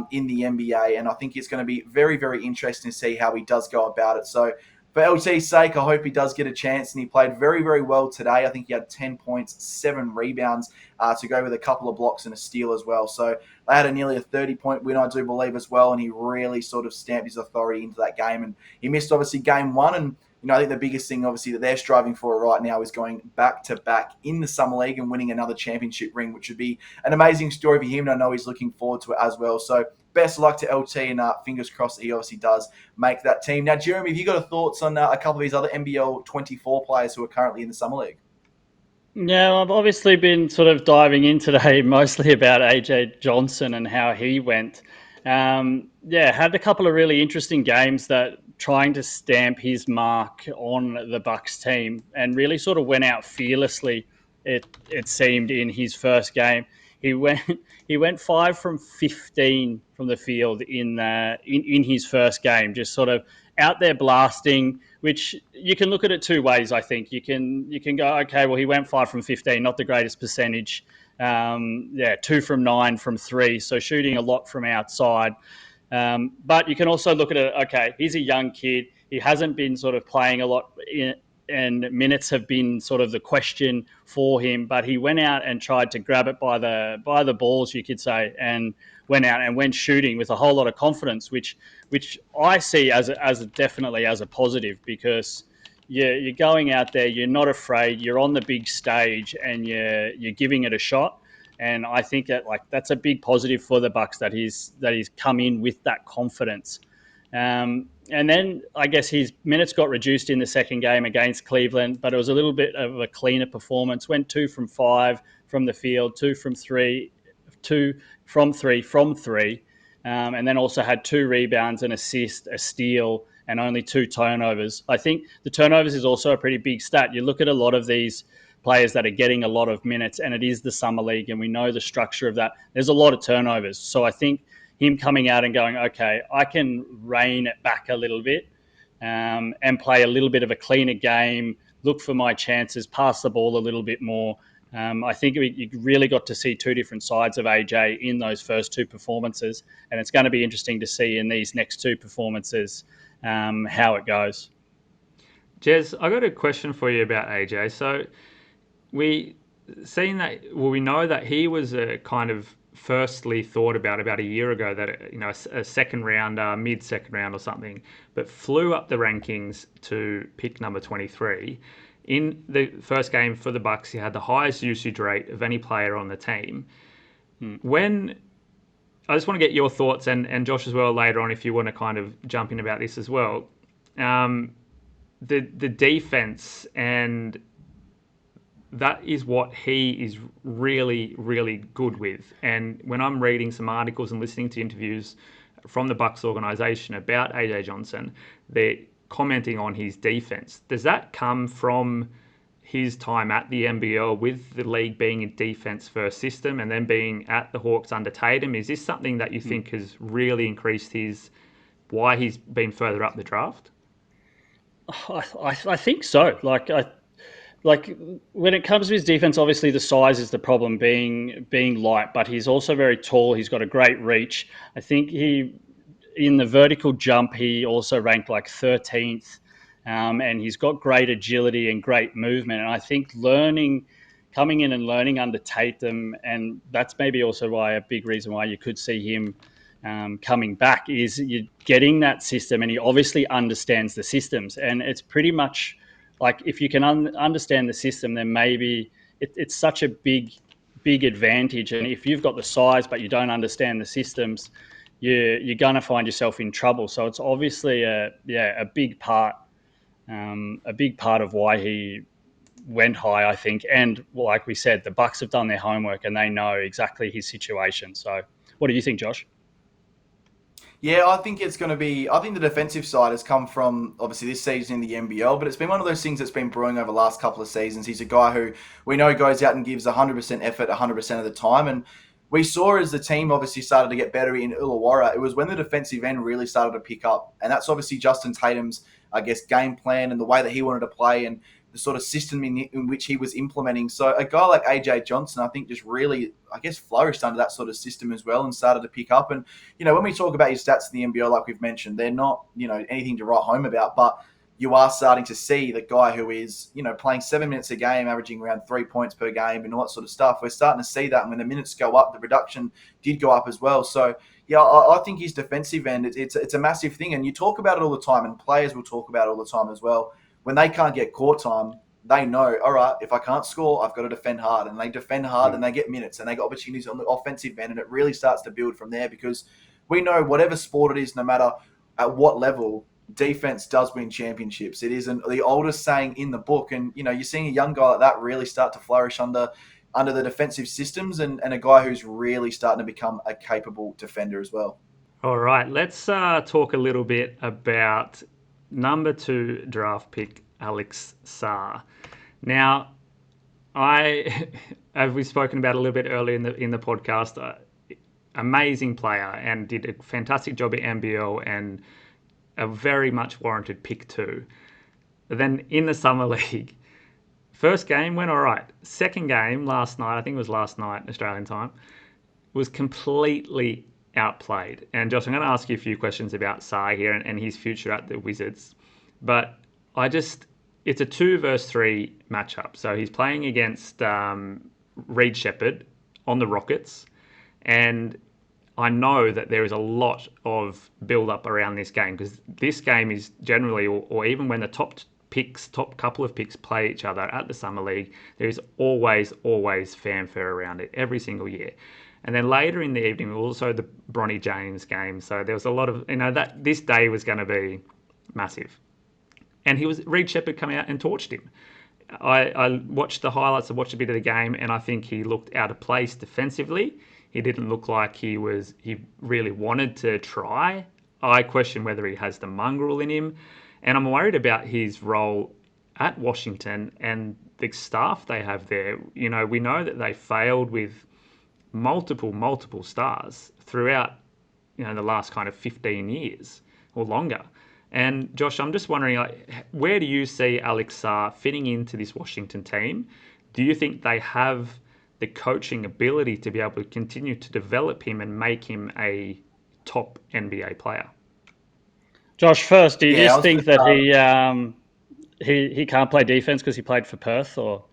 in the NBA. And I think it's going to be very, very interesting to see how he does go about it. So for LT's sake, I hope he does get a chance. And he played very, very well today. I think he had 10 points, 7 rebounds to go with a couple of blocks and a steal as well. So they had nearly a 30-point win, I do believe, as well. And he really sort of stamped his authority into that game. And he missed, obviously, game 1. And I think the biggest thing, obviously, that they're striving for right now is going back-to-back in the Summer League and winning another championship ring, which would be an amazing story for him. And I know he's looking forward to it as well. So best of luck to LT, and fingers crossed that he obviously does make that team. Now, Jeremy, have you got thoughts on a couple of these other NBL 24 players who are currently in the Summer League?
Yeah, I've obviously been sort of diving in today mostly about AJ Johnson and how he went. Had a couple of really interesting games that trying to stamp his mark on the Bucks team and really sort of went out fearlessly. It seemed in his first game. He went 5 from 15 from the field in his first game, just sort of out there blasting, which you can look at it two ways. I think you can go, okay, well, he went 5 from 15, not the greatest percentage. 2 from 9 from 3, so shooting a lot from outside. But you can also look at it, okay, he's a young kid. He hasn't been sort of playing a lot and minutes have been sort of the question for him, but he went out and tried to grab it by the balls, you could say, and went out and went shooting with a whole lot of confidence, which I see as definitely as a positive, because you're going out there, you're not afraid, you're on the big stage, and you're giving it a shot. And I think that that's a big positive for the Bucks, that he's come in with that confidence. And then I guess his minutes got reduced in the second game against Cleveland, but it was a little bit of a cleaner performance. Went 2 from 5 from the field, 2 from 3, and then also had 2 rebounds, an assist, a steal, and only 2 turnovers. I think the turnovers is also a pretty big stat. You look at a lot of these players that are getting a lot of minutes, and it is the Summer League, and we know the structure of that. There's a lot of turnovers. So I think him coming out and going, okay, I can rein it back a little bit and play a little bit of a cleaner game, look for my chances, pass the ball a little bit more. I think you really got to see 2 different sides of AJ in those first 2 performances, and it's going to be interesting to see in these next 2 performances how it goes.
Jez, I got a question for you about AJ. So we know that he was a kind of firstly thought about a year ago that a second rounder, mid-second round or something, but flew up the rankings to pick number 23. In the first game for the Bucks, he had the highest usage rate of any player on the team. When I just want to get your thoughts, and Josh as well later on, if you want to kind of jump in about this as well. The defense, and that is what he is really, really good with. And when I'm reading some articles and listening to interviews from the Bucks organization about AJ Johnson, they're commenting on his defense. Does that come from his time at the NBL with the league being a defense-first system and then being at the Hawks under Tatum? Is this something that you think has really increased why he's been further up the draft?
I think so. Like when it comes to his defense, obviously the size is the problem, being light, but he's also very tall. He's got a great reach. I think in the vertical jump, he also ranked like 13th, and he's got great agility and great movement. And I think coming in and learning under Tatum, and that's maybe also a big reason why you could see him coming back, is you're getting that system, and he obviously understands the systems. And it's pretty much like, if you can understand the system, then maybe it's such a big advantage. And if you've got the size but you don't understand the systems, you're going to find yourself in trouble. So it's obviously a big part of why he went high, I think. And like we said, the Bucks have done their homework and they know exactly his situation. So what do you think, Josh?
Yeah, I think it's going to be. I think the defensive side has come from obviously this season in the NBL, but it's been one of those things that's been brewing over the last couple of seasons. He's a guy who we know goes out and gives 100% effort 100% of the time. And we saw as the team obviously started to get better in Illawarra, it was when the defensive end really started to pick up. And that's obviously Justin Tatum's, I guess, game plan and the way that he wanted to play and the sort of system in which he was implementing. So a guy like AJ Johnson, I think, just really, I guess, flourished under that sort of system as well and started to pick up. And, you know, when we talk about his stats in the NBL, like we've mentioned, they're not, you know, anything to write home about, but you are starting to see the guy who is, you know, playing 7 minutes a game, averaging around 3 points per game and all that sort of stuff. We're starting to see that. And when the minutes go up, the production did go up as well. So, yeah, I think his defensive end, it's a massive thing. And you talk about it all the time, and players will talk about it all the time as well. When they can't get court time, they know, all right, if I can't score, I've got to defend hard. And they defend hard and they get minutes and they get opportunities on the offensive end. And it really starts to build from there because we know whatever sport it is, no matter at what level, defense does win championships. It isn't the oldest saying in the book. And, you know, you're seeing a young guy like that really start to flourish under the defensive systems and a guy who's really starting to become a capable defender as well.
All right, let's talk a little bit about number 2 draft pick, Alex Sarr. Now, as we've spoken about a little bit earlier in the podcast, amazing player and did a fantastic job at NBL and a very much warranted pick 2. But then in the summer league, first game went all right. Second game last night, I think it was last night Australian time, was completely outplayed. And Josh, I'm going to ask you a few questions about Sarr here and his future at the Wizards. But it's a 2 versus 3 matchup. So he's playing against Reed Shepherd on the Rockets. And I know that there is a lot of build-up around this game because this game is generally, or even when the top couple of picks play each other at the Summer League, there is always fanfare around it every single year. And then later in the evening, also the Bronny James game. So there was a lot of, that this day was going to be massive. And Reed Shepherd come out and torched him. I watched the highlights, I watched a bit of the game, and I think he looked out of place defensively. He didn't look like he really wanted to try. I question whether he has the mongrel in him. And I'm worried about his role at Washington and the staff they have there. You know, we know that they failed with multiple stars throughout, the last kind of 15 years or longer. And Josh, I'm just wondering, where do you see Alex Sarr fitting into this Washington team? Do you think they have the coaching ability to be able to continue to develop him and make him a top NBA player?
Josh, first, do you just think that he can't play defense because he played for Perth, or?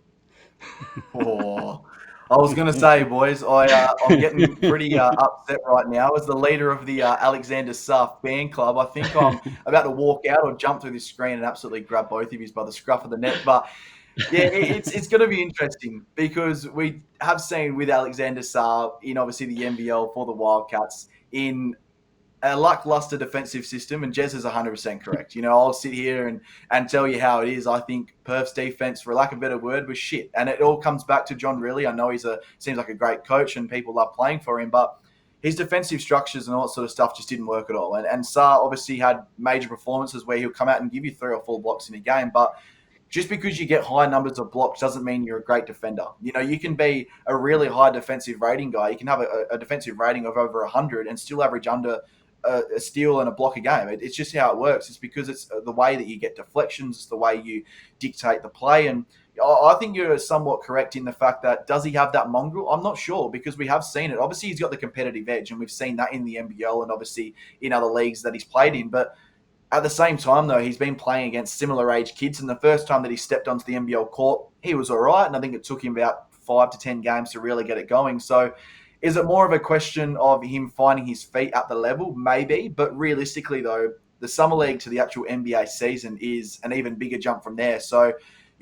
Oh, I was going to say, boys, I'm getting pretty upset right now. As the leader of the Alexander Sarr fan club, I think I'm about to walk out or jump through this screen and absolutely grab both of you by the scruff of the neck. But yeah, it's going to be interesting because we have seen with Alexander Sarr in obviously the NBL for the Wildcats in a lackluster defensive system, and Jez is 100% correct. I'll sit here and tell you how it is. I think Perth's defense, for lack of a better word, was shit. And it all comes back to John Riley. I know seems like a great coach and people love playing for him, but his defensive structures and all that sort of stuff just didn't work at all. And Sarr obviously had major performances where he'll come out and give you 3 or 4 blocks in a game, but just because you get high numbers of blocks doesn't mean you're a great defender. You can be a really high defensive rating guy. You can have a defensive rating of over 100 and still average under a steal and a block a game. It's just how it works. It's because it's the way that you get deflections. It's the way you dictate the play. And I think you're somewhat correct in the fact that does he have that mongrel? I'm not sure because we have seen it. Obviously, he's got the competitive edge, and we've seen that in the NBL and obviously in other leagues that he's played in. But at the same time, though, he's been playing against similar age kids. And the first time that he stepped onto the NBL court, he was all right. And I think it took him about 5 to 10 games to really get it going. So is it more of a question of him finding his feet at the level? Maybe. But realistically, though, the Summer League to the actual NBA season is an even bigger jump from there. So,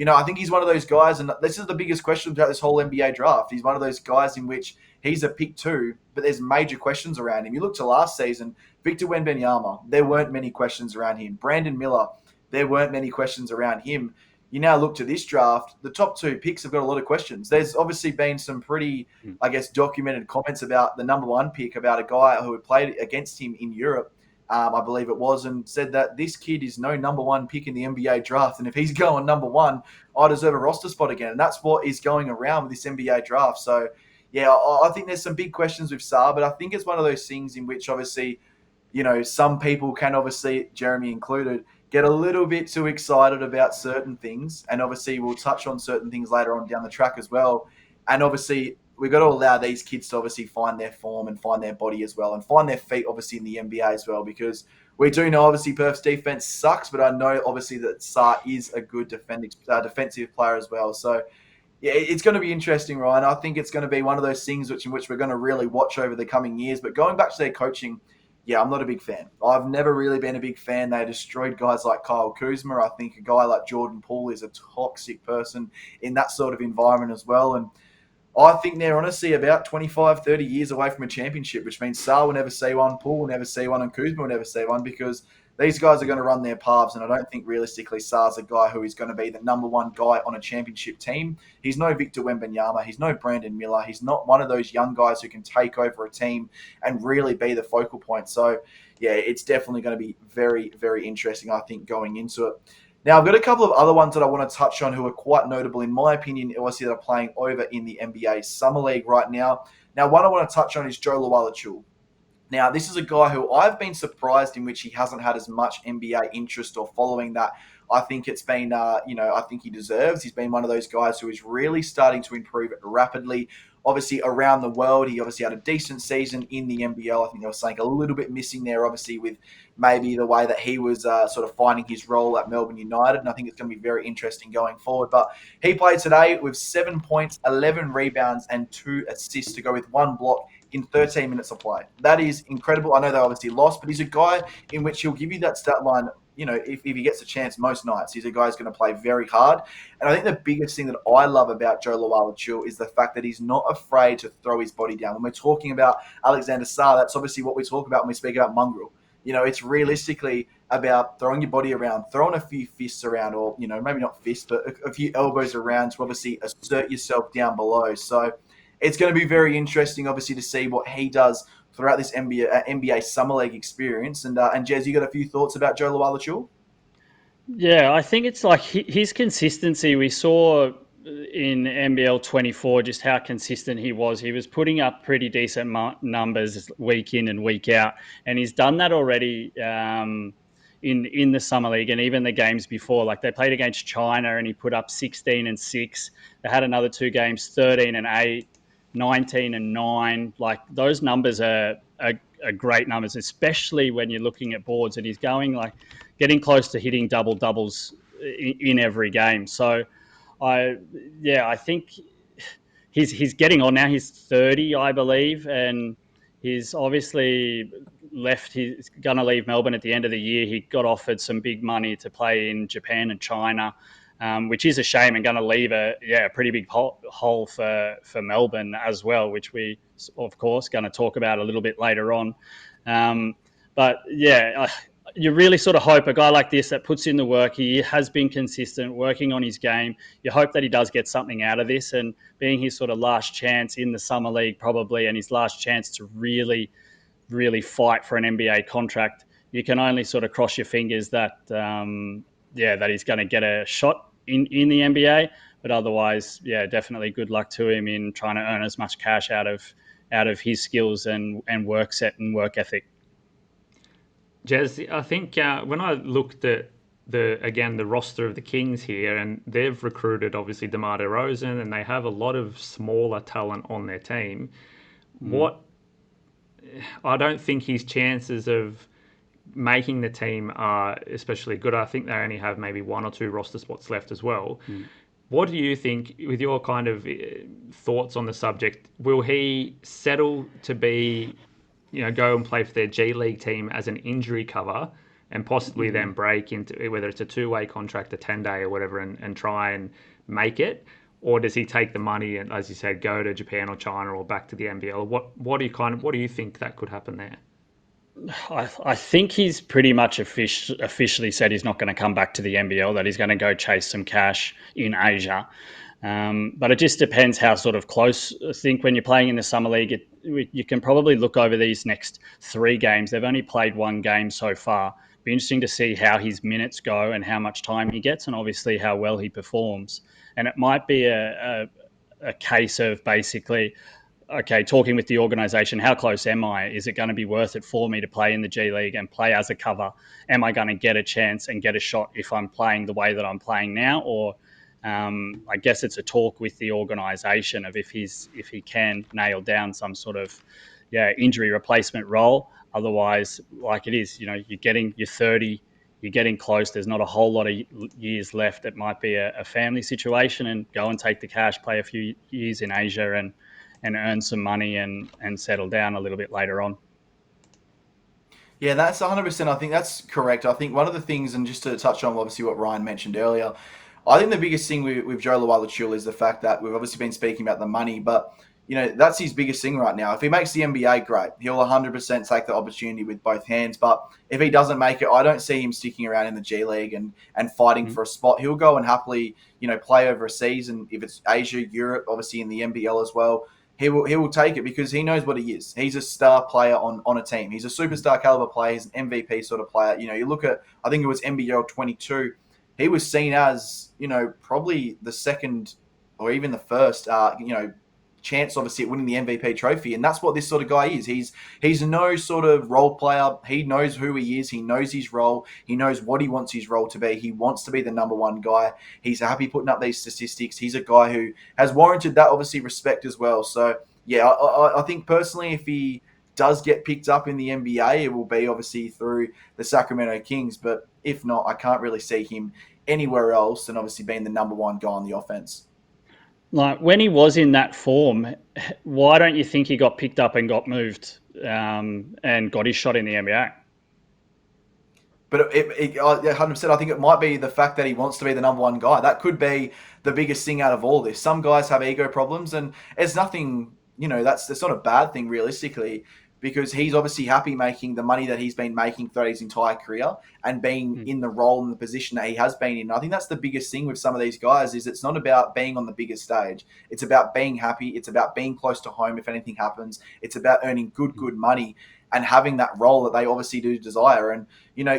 I think he's one of those guys, and this is the biggest question about this whole NBA draft. He's one of those guys in which he's a pick 2, but there's major questions around him. You look to last season, Victor Wembanyama, there weren't many questions around him. Brandon Miller, there weren't many questions around him. You now look to this draft, the top 2 picks have got a lot of questions. There's obviously been some pretty, documented comments about the number 1 pick, about a guy who had played against him in Europe I believe it was, and said that this kid is no number one pick in the NBA draft. And if he's going number one, I deserve a roster spot again. And that's what is going around with this NBA draft. So, yeah, I think there's some big questions with Sarr, but I think it's one of those things in which obviously, some people can obviously, Jeremy included, get a little bit too excited about certain things. And obviously we'll touch on certain things later on down the track as well. And obviously we've got to allow these kids to obviously find their form and find their body as well and find their feet obviously in the NBA as well, because we do know obviously Perth's defense sucks, but I know obviously that Sarr is a good defensive player as well. So yeah, it's going to be interesting, Ryan. I think it's going to be one of those things in which we're going to really watch over the coming years. But going back to their coaching, yeah, I'm not a big fan. I've never really been a big fan. They destroyed guys like Kyle Kuzma. I think a guy like Jordan Poole is a toxic person in that sort of environment as well. And I think they're honestly about 25, 30 years away from a championship, which means Sarr will never see one, Poole will never see one, and Kuzma will never see one, because these guys are going to run their paths. And I don't think realistically Sarr's a guy who is going to be the number one guy on a championship team. He's no Victor Wembanyama. He's no Brandon Miller. He's not one of those young guys who can take over a team and really be the focal point. So, yeah, it's definitely going to be very, very interesting, I think, going into it. Now, I've got a couple of other ones that I want to touch on who are quite notable, in my opinion, obviously, that are playing over in the NBA Summer League right now. Now, one I want to touch on is Joe Lawala-Chul. Now, this is a guy who I've been surprised in which he hasn't had as much NBA interest or following that I think it's been, I think he deserves. He's been one of those guys who is really starting to improve rapidly. Obviously, around the world, he obviously had a decent season in the NBL. I think there was something a little bit missing there, obviously, with maybe the way that he was sort of finding his role at Melbourne United. And I think it's going to be very interesting going forward. But he played today with 7 points, 11 rebounds, and 2 assists to go with 1 block in 13 minutes of play. That is incredible. I know they obviously lost, but he's a guy in which he'll give you that stat line, if he gets a chance most nights. He's a guy who's going to play very hard. And I think the biggest thing that I love about Joe Lawala-Chul is the fact that he's not afraid to throw his body down. When we're talking about Alexander Sarr, that's obviously what we talk about when we speak about mongrel. It's realistically about throwing your body around, throwing a few fists around, or, maybe not fists, but a few elbows around to obviously assert yourself down below. So it's going to be very interesting, obviously, to see what he does throughout this NBA Summer League experience. And Jez, you got a few thoughts about Joe Lawala-Chul?
Yeah, I think it's like his consistency. We saw in NBL 24 just how consistent he was. He was putting up pretty decent numbers week in and week out, and he's done that already in the Summer League and even the games before. Like, they played against China and he put up 16 and 6. They had another 2 games, 13 and 8. 19 and 9. Like, those numbers are great numbers, especially when you're looking at boards, and he's getting close to hitting double doubles in every game. So I think he's getting on now. He's 30, I believe, and he's obviously left. He's going to leave Melbourne at the end of the year. He got offered some big money to play in Japan and China, which is a shame, and going to leave a pretty big hole for Melbourne as well, which we, of course, going to talk about a little bit later on. But you really sort of hope a guy like this that puts in the work, he has been consistent, working on his game. You hope that he does get something out of this, and being his sort of last chance in the Summer League probably, and his last chance to really, really fight for an NBA contract, you can only sort of cross your fingers that that he's going to get a shot in the NBA, but otherwise, definitely good luck to him in trying to earn as much cash out of his skills and work set and work ethic.
Jez, I think when I looked at the roster of the Kings here, and they've recruited obviously DeMar DeRozan, and they have a lot of smaller talent on their team. I don't think his chances of making the team are especially good. I think they only have maybe 1 or 2 roster spots left as well. What do you think, with your kind of thoughts on the subject? Will he settle to be, go and play for their G League team as an injury cover, and possibly then break into, whether it's a 2-way contract, a 10-day or whatever, and try and make it? Or does he take the money and, as you said, go to Japan or China or back to the NBL? What do you think that could happen there?
I think he's pretty much officially said he's not going to come back to the NBL, that he's going to go chase some cash in Asia. But it just depends how sort of close. I think when you're playing in the Summer League, you can probably look over these next 3 games. They've only played 1 game so far. Be interesting to see how his minutes go and how much time he gets, and obviously how well he performs. And it might be a case of basically, okay, talking with the organisation, how close am I? Is it going to be worth it for me to play in the G League and play as a cover? Am I going to get a chance and get a shot if I'm playing the way that I'm playing now? Or I guess it's a talk with the organisation of if he can nail down some sort of injury replacement role. Otherwise, like it is, you're 30, you're getting close. There's not a whole lot of years left. It might be a family situation, and go and take the cash, play a few years in Asia and earn some money and settle down a little bit later on.
Yeah, that's 100%. I think that's correct. I think one of the things, and just to touch on obviously what Ryan mentioned earlier, I think the biggest thing with Joe Luwaluchula is the fact that we've obviously been speaking about the money, but that's his biggest thing right now. If he makes the NBA, great. He'll 100% take the opportunity with both hands. But if he doesn't make it, I don't see him sticking around in the G League and fighting for a spot. He'll go and happily, play over a season. If it's Asia, Europe, obviously in the NBL as well, he will take it because he knows what he is. He's a star player on a team. He's a superstar caliber player. He's an MVP sort of player. You look at, I think it was NBL 22. He was seen as, probably the second or even the first, chance, obviously, at winning the MVP trophy. And that's what this sort of guy is. He's no sort of role player. He knows who he is. He knows his role. He knows what he wants his role to be. He wants to be the number one guy. He's happy putting up these statistics. He's a guy who has warranted that, obviously, respect as well. So, yeah, I think personally, if he does get picked up in the NBA, it will be obviously through the Sacramento Kings. But if not, I can't really see him anywhere else than obviously being the number one guy on the offense.
Like when he was in that form, why don't you think he got picked up and got moved and got his shot in the NBA?
But 100%, I think it might be the fact that he wants to be the number one guy. That could be the biggest thing out of all this. Some guys have ego problems, and it's nothing, that's not a bad thing realistically, because he's obviously happy making the money that he's been making throughout his entire career and being in the role and the position that he has been in. I think that's the biggest thing with some of these guys is it's not about being on the biggest stage. It's about being happy. It's about being close to home if anything happens. It's about earning good money and having that role that they obviously do desire. And,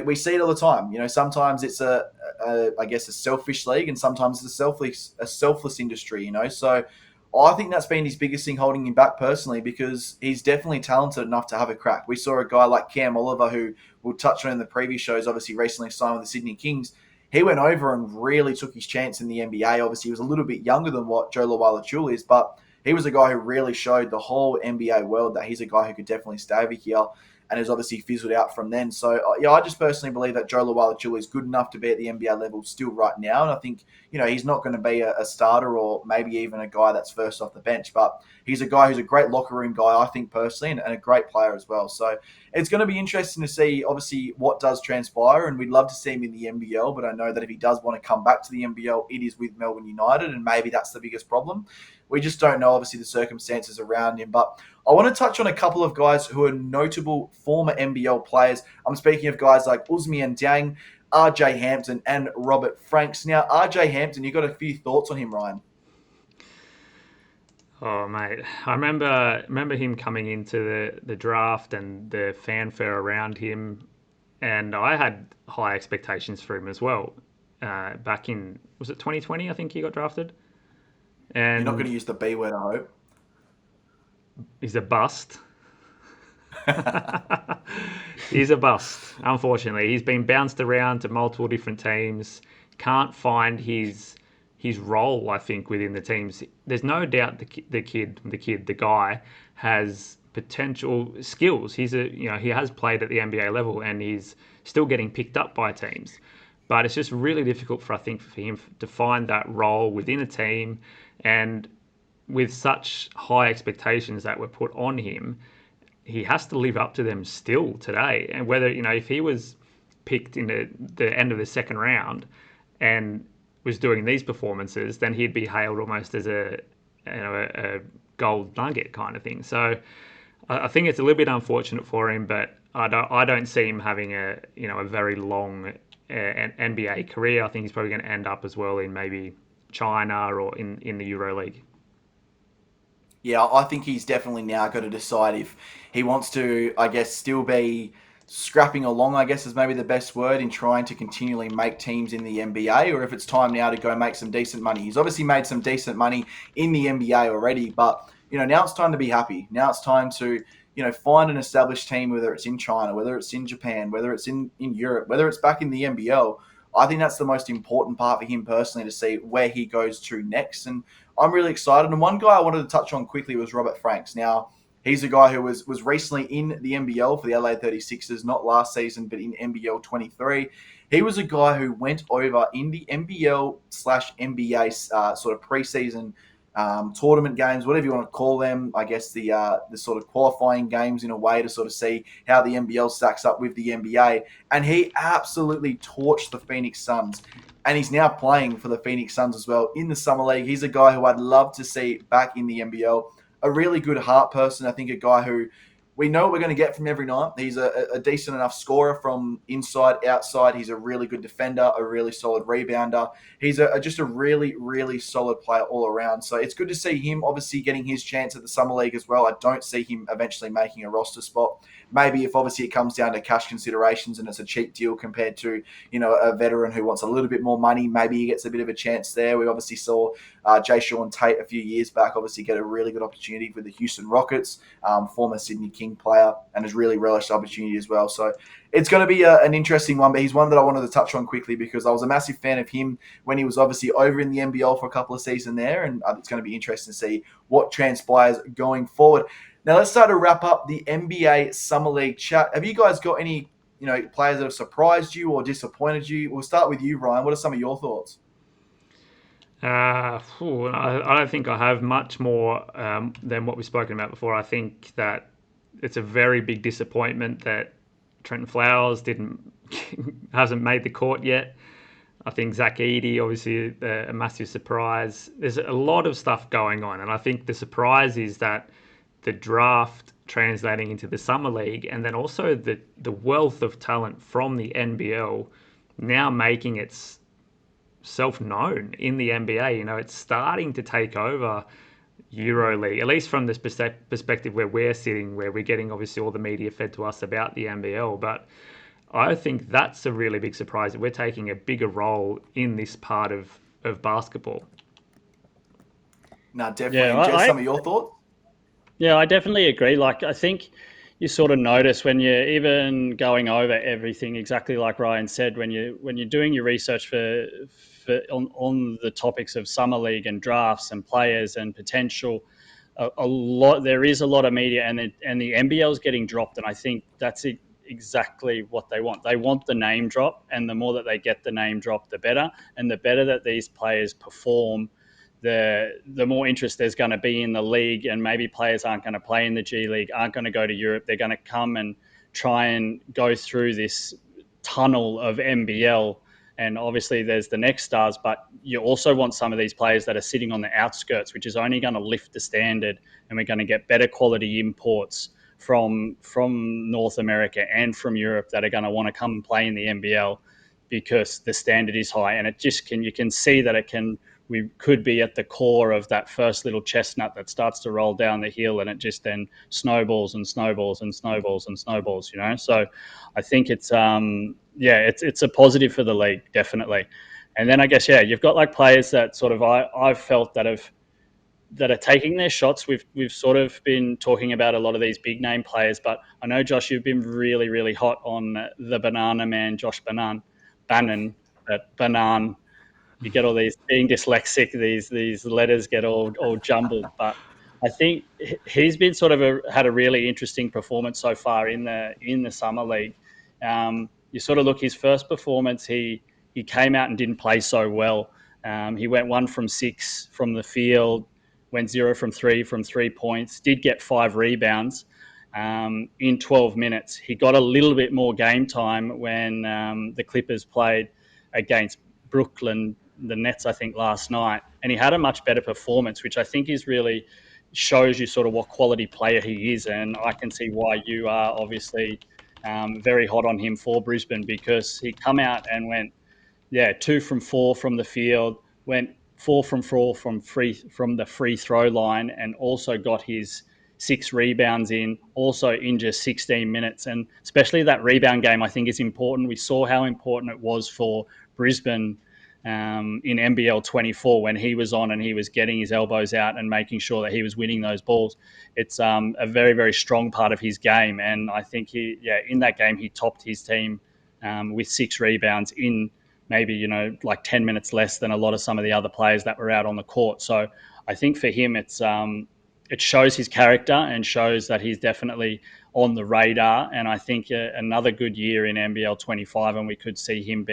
we see it all the time. Sometimes it's I guess a selfish league, and sometimes it's a selfless industry, So I think that's been his biggest thing holding him back personally, because he's definitely talented enough to have a crack. We saw a guy like Cam Oliver, who we'll touch on in the previous shows, obviously recently signed with the Sydney Kings. He went over and really took his chance in the NBA. Obviously, he was a little bit younger than what Joe Luwaluchula is, but he was a guy who really showed the whole NBA world that he's a guy who could definitely stay over here, and has obviously fizzled out from then. So, I just personally believe that Joe Luwaluchula is good enough to be at the NBA level still right now. And I think, he's not going to be a starter or maybe even a guy that's first off the bench, but he's a guy who's a great locker room guy, I think personally, and a great player as well. So it's going to be interesting to see, obviously, what does transpire. And we'd love to see him in the NBL, but I know that if he does want to come back to the NBL, it is with Melbourne United, and maybe that's the biggest problem. We just don't know, obviously, the circumstances around him. But I want to touch on a couple of guys who are notable former NBL players. I'm speaking of guys like Ousmane Dieng, RJ Hampton, and Robert Franks. Now, RJ Hampton, you got a few thoughts on him, Ryan?
Oh, mate. I remember him coming into the draft and the fanfare around him, and I had high expectations for him as well. Back in, was it 2020, I think he got drafted? And
you're not going to use the B word, I hope.
He's a bust. He's a bust, unfortunately. He's been bounced around to multiple different teams. Can't find his role, I think, within the teams. There's no doubt the guy has potential skills. He has played at the NBA level, and he's still getting picked up by teams. But it's just really difficult for him to find that role within a team. And with such high expectations that were put on him, he has to live up to them still today. And whether, if he was picked in the end of the second round and was doing these performances, then he'd be hailed almost as a gold nugget kind of thing. So I think it's a little bit unfortunate for him, but I don't see him having a very long NBA career. I think he's probably going to end up as well in maybe China or in the EuroLeague.
Yeah, I think he's definitely now got to decide if he wants to, I guess, still be scrapping along, I guess is maybe the best word, in trying to continually make teams in the NBA, or if it's time now to go make some decent money. He's obviously made some decent money in the NBA already, but now it's time to be happy. Now it's time to find an established team, whether it's in China, whether it's in Japan, whether it's in Europe, whether it's back in the NBL. I think that's the most important part for him personally, to see where he goes to next. And I'm really excited. And one guy I wanted to touch on quickly was Robert Franks. Now, he's a guy who was recently in the NBL for the LA 36ers, not last season, but in NBL 23. He was a guy who went over in the NBL/NBA sort of preseason tournament games, whatever you want to call them. I guess the sort of qualifying games, in a way, to sort of see how the NBL stacks up with the NBA. And he absolutely torched the Phoenix Suns. And he's now playing for the Phoenix Suns as well in the Summer League. He's a guy who I'd love to see back in the NBL. A really good heart person. I think a guy who we know what we're going to get from every night. He's a decent enough scorer from inside, outside. He's a really good defender, a really solid rebounder. He's just a really, really solid player all around. So it's good to see him obviously getting his chance at the Summer League as well. I don't see him eventually making a roster spot. Maybe if obviously it comes down to cash considerations and it's a cheap deal compared to, a veteran who wants a little bit more money, maybe he gets a bit of a chance there. We obviously saw Jay Sean Tate a few years back obviously get a really good opportunity with the Houston Rockets, former Sydney King player, and has really relished the opportunity as well. So it's going to be an interesting one, but he's one that I wanted to touch on quickly because I was a massive fan of him when he was obviously over in the NBL for a couple of seasons there, and it's going to be interesting to see what transpires going forward. Now let's start to wrap up the NBA Summer League chat. Have you guys got any players that have surprised you or disappointed you? We'll start with you, Ryan. What are some of your thoughts?
I don't think I have much more than what we've spoken about before. I think that it's a very big disappointment that Trenton Flowers hasn't made the court yet. I think Zach Edey, obviously a massive surprise. There's a lot of stuff going on, and I think the surprise is that the draft translating into the Summer League, and then also the wealth of talent from the NBL now making itself known in the NBA. It's starting to take over EuroLeague, at least from this perspective where we're sitting, where we're getting obviously all the media fed to us about the NBL. But I think that's a really big surprise that we're taking a bigger role in this part of basketball.
No, definitely. Yeah, Jess, some of your thoughts?
Yeah, I definitely agree. Like, I think you sort of notice when you're even going over everything, exactly like Ryan said, when you're doing your research on the topics of Summer League and drafts and players and potential, there is a lot of media, and the NBL is getting dropped, and I think that's exactly what they want. They want the name drop, and the more that they get the name drop, the better. And the better that these players perform, the more interest there's going to be in the league, and maybe players aren't going to play in the G League, aren't going to go to Europe. They're going to come and try and go through this tunnel of NBL. And obviously there's the next stars, but you also want some of these players that are sitting on the outskirts, which is only going to lift the standard, and we're going to get better quality imports from North America and from Europe that are going to want to come and play in the NBL because the standard is high. And you can see that we could be at the core of that first little chestnut that starts to roll down the hill, and it just then snowballs and snowballs and snowballs and snowballs, So I think it's a positive for the league, definitely. And then I guess, you've got like players that sort of I've felt that are taking their shots. We've sort of been talking about a lot of these big name players, but I know, Josh, you've been really, really hot on the Banana Man, Josh Bannan, but Banan. You get all these, being dyslexic, these letters get all jumbled. But I think he's been sort of had a really interesting performance so far in the Summer League. You sort of look, his first performance, he came out and didn't play so well. He went 1 from 6 from the field, went 0 from 3 from 3 points, did get 5 rebounds in 12 minutes. He got a little bit more game time when the Clippers played against Brooklyn, the Nets, I think, last night, and he had a much better performance, which I think is really shows you sort of what quality player he is. And I can see why you are obviously very hot on him for Brisbane, because he come out and went 2 from 4 from the field, went 4 from 4 from the free throw line, and also got his 6 rebounds in, also in just 16 minutes. And especially that rebound game, I think, is important. We saw how important it was for Brisbane in NBL 24 when he was on and he was getting his elbows out and making sure that he was winning those balls. It's a very, very strong part of his game. And I think in that game, he topped his team with 6 rebounds in maybe, like 10 minutes less than a lot of some of the other players that were out on the court. So I think for him, it shows his character and shows that he's definitely on the radar. And I think another good year in NBL 25, and we could see him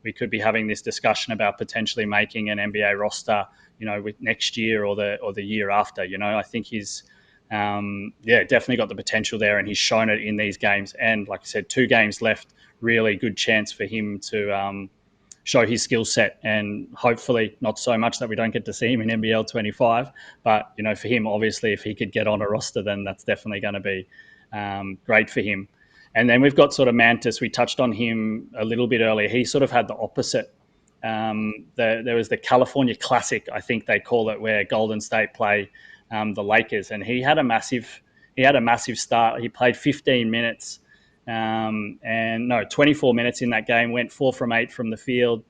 we could be having this discussion about potentially making an NBA roster, with next year or the year after. I think he's, definitely got the potential there, and he's shown it in these games. And like I said, 2 games left, really good chance for him to show his skill set, and hopefully not so much that we don't get to see him in NBL 25. But, for him, obviously, if he could get on a roster, then that's definitely going to be great for him. And then we've got sort of Mantas. We touched on him a little bit earlier. He sort of had the opposite. There was the California Classic, I think they call it, where Golden State play the Lakers. And he had a massive start. He played 15 minutes. 24 minutes in that game, went 4 from 8 from the field,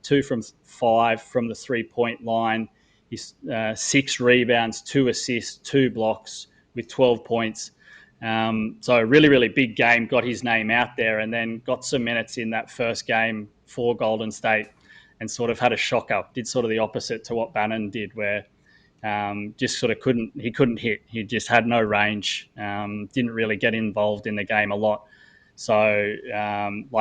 2 from 5 from the 3-point line. He's 6 rebounds, 2 assists, 2 blocks with 12 points. So a really, really big game, got his name out there, and then got some minutes in that first game for Golden State and sort of had a shocker, did sort of the opposite to what Bannon did, where just sort of couldn't hit. He just had no range, didn't really get involved in the game a lot. So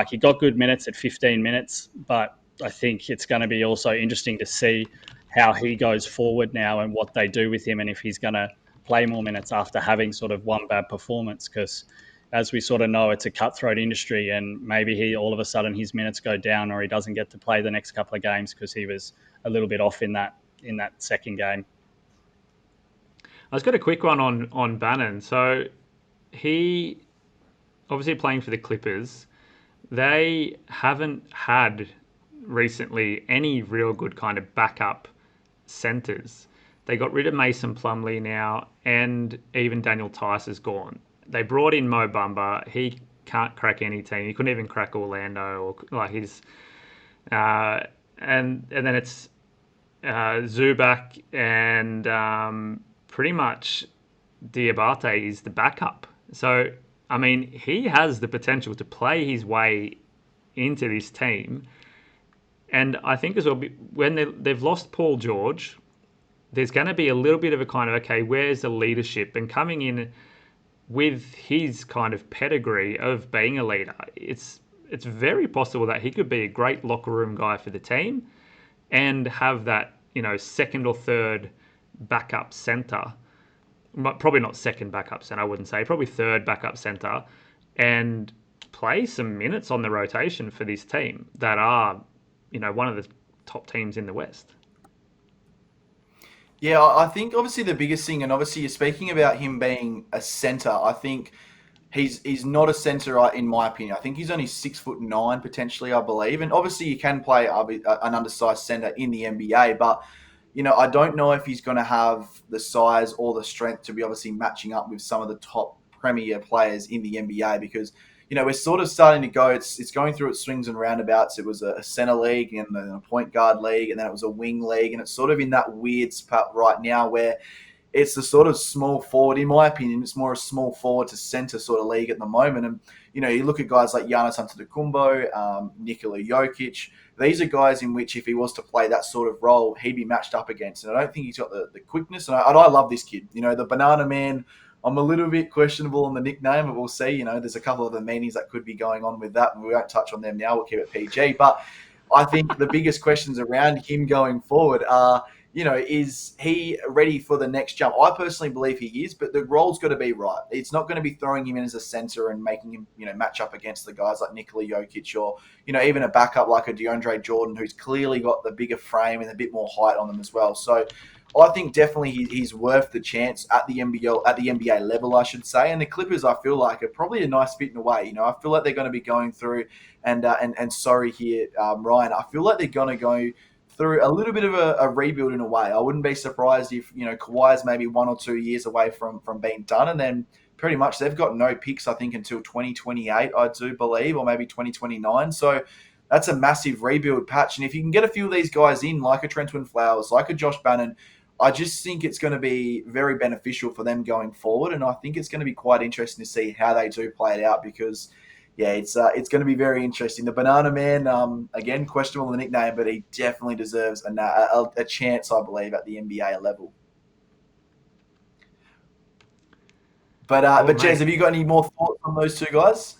he got good minutes at 15 minutes, but I think it's going to be also interesting to see how he goes forward now and what they do with him, and if he's going to play more minutes after having sort of one bad performance, because as we sort of know, it's a cutthroat industry, and maybe all of a sudden his minutes go down, or he doesn't get to play the next couple of games because he was a little bit off in that second game.
I was got a quick one on Bannon. So he obviously playing for the Clippers. They haven't had recently any real good kind of backup centers. They got rid of Mason Plumlee now, and even Daniel Tice is gone. They brought in Mo Bamba. He can't crack any team. He couldn't even crack Orlando, or his. And then it's Zubac and pretty much Diabate is the backup. So, I mean, he has the potential to play his way into this team. And I think as well, when they've lost Paul George, there's going to be a little bit of a kind of, okay, where's the leadership? And coming in with his kind of pedigree of being a leader, it's very possible that he could be a great locker room guy for the team and have that, second or third backup center. Probably not second backup center, I wouldn't say. Probably third backup center, and play some minutes on the rotation for this team that are, one of the top teams in the West.
Yeah, I think obviously the biggest thing, and obviously you're speaking about him being a center. I think he's not a center in my opinion. I think he's only 6'9" potentially, I believe, and obviously you can play an undersized center in the NBA, but I don't know if he's going to have the size or the strength to be obviously matching up with some of the top premier players in the NBA, because we're sort of starting to go. It's going through its swings and roundabouts. It was a center league, and then a point guard league, and then it was a wing league, and it's sort of in that weird spot right now where it's the sort of small forward. In my opinion, it's more a small forward to center sort of league at the moment. And you look at guys like Giannis Antetokounmpo, Nikola Jokic. These are guys in which if he was to play that sort of role, he'd be matched up against. And I don't think he's got the quickness. And I love this kid. The Banana Man. I'm a little bit questionable on the nickname, but we'll see. There's a couple of the meanings that could be going on with that, and we won't touch on them now. We'll keep it PG. But I think the biggest questions around him going forward are, is he ready for the next jump? I personally believe he is, but the role's got to be right. It's not going to be throwing him in as a center and making him, match up against the guys like Nikola Jokic or, even a backup like a DeAndre Jordan, who's clearly got the bigger frame and a bit more height on them as well. So I think definitely he's worth the chance at the NBA level, I should say. And the Clippers, I feel like, are probably a nice fit in a way. I feel like they're going to be going through, and sorry here, Ryan, I feel like they're going to go through a little bit of a rebuild in a way. I wouldn't be surprised if, Kawhi's maybe 1 or 2 years away from being done, and then pretty much they've got no picks, I think, until 2028, I do believe, or maybe 2029. So that's a massive rebuild patch. And if you can get a few of these guys in, like a Trentwin Flowers, like a Josh Bannon, I just think it's going to be very beneficial for them going forward. And I think it's going to be quite interesting to see how they do play it out because, yeah, it's going to be very interesting. The Banana Man, again, questionable the nickname, but he definitely deserves a chance, I believe, at the NBA level. But Jez, have you got any more thoughts on those two guys?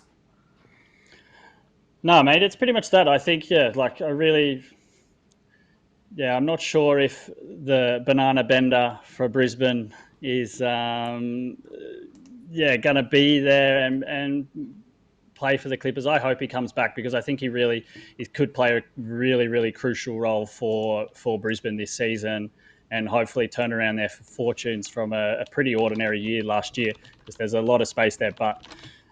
No, mate, it's pretty much that. I think, I'm not sure if the banana bender for Brisbane is, going to be there and play for the Clippers. I hope he comes back because I think he could play a really, really crucial role for Brisbane this season and hopefully turn around their fortunes from a pretty ordinary year last year because there's a lot of space there. But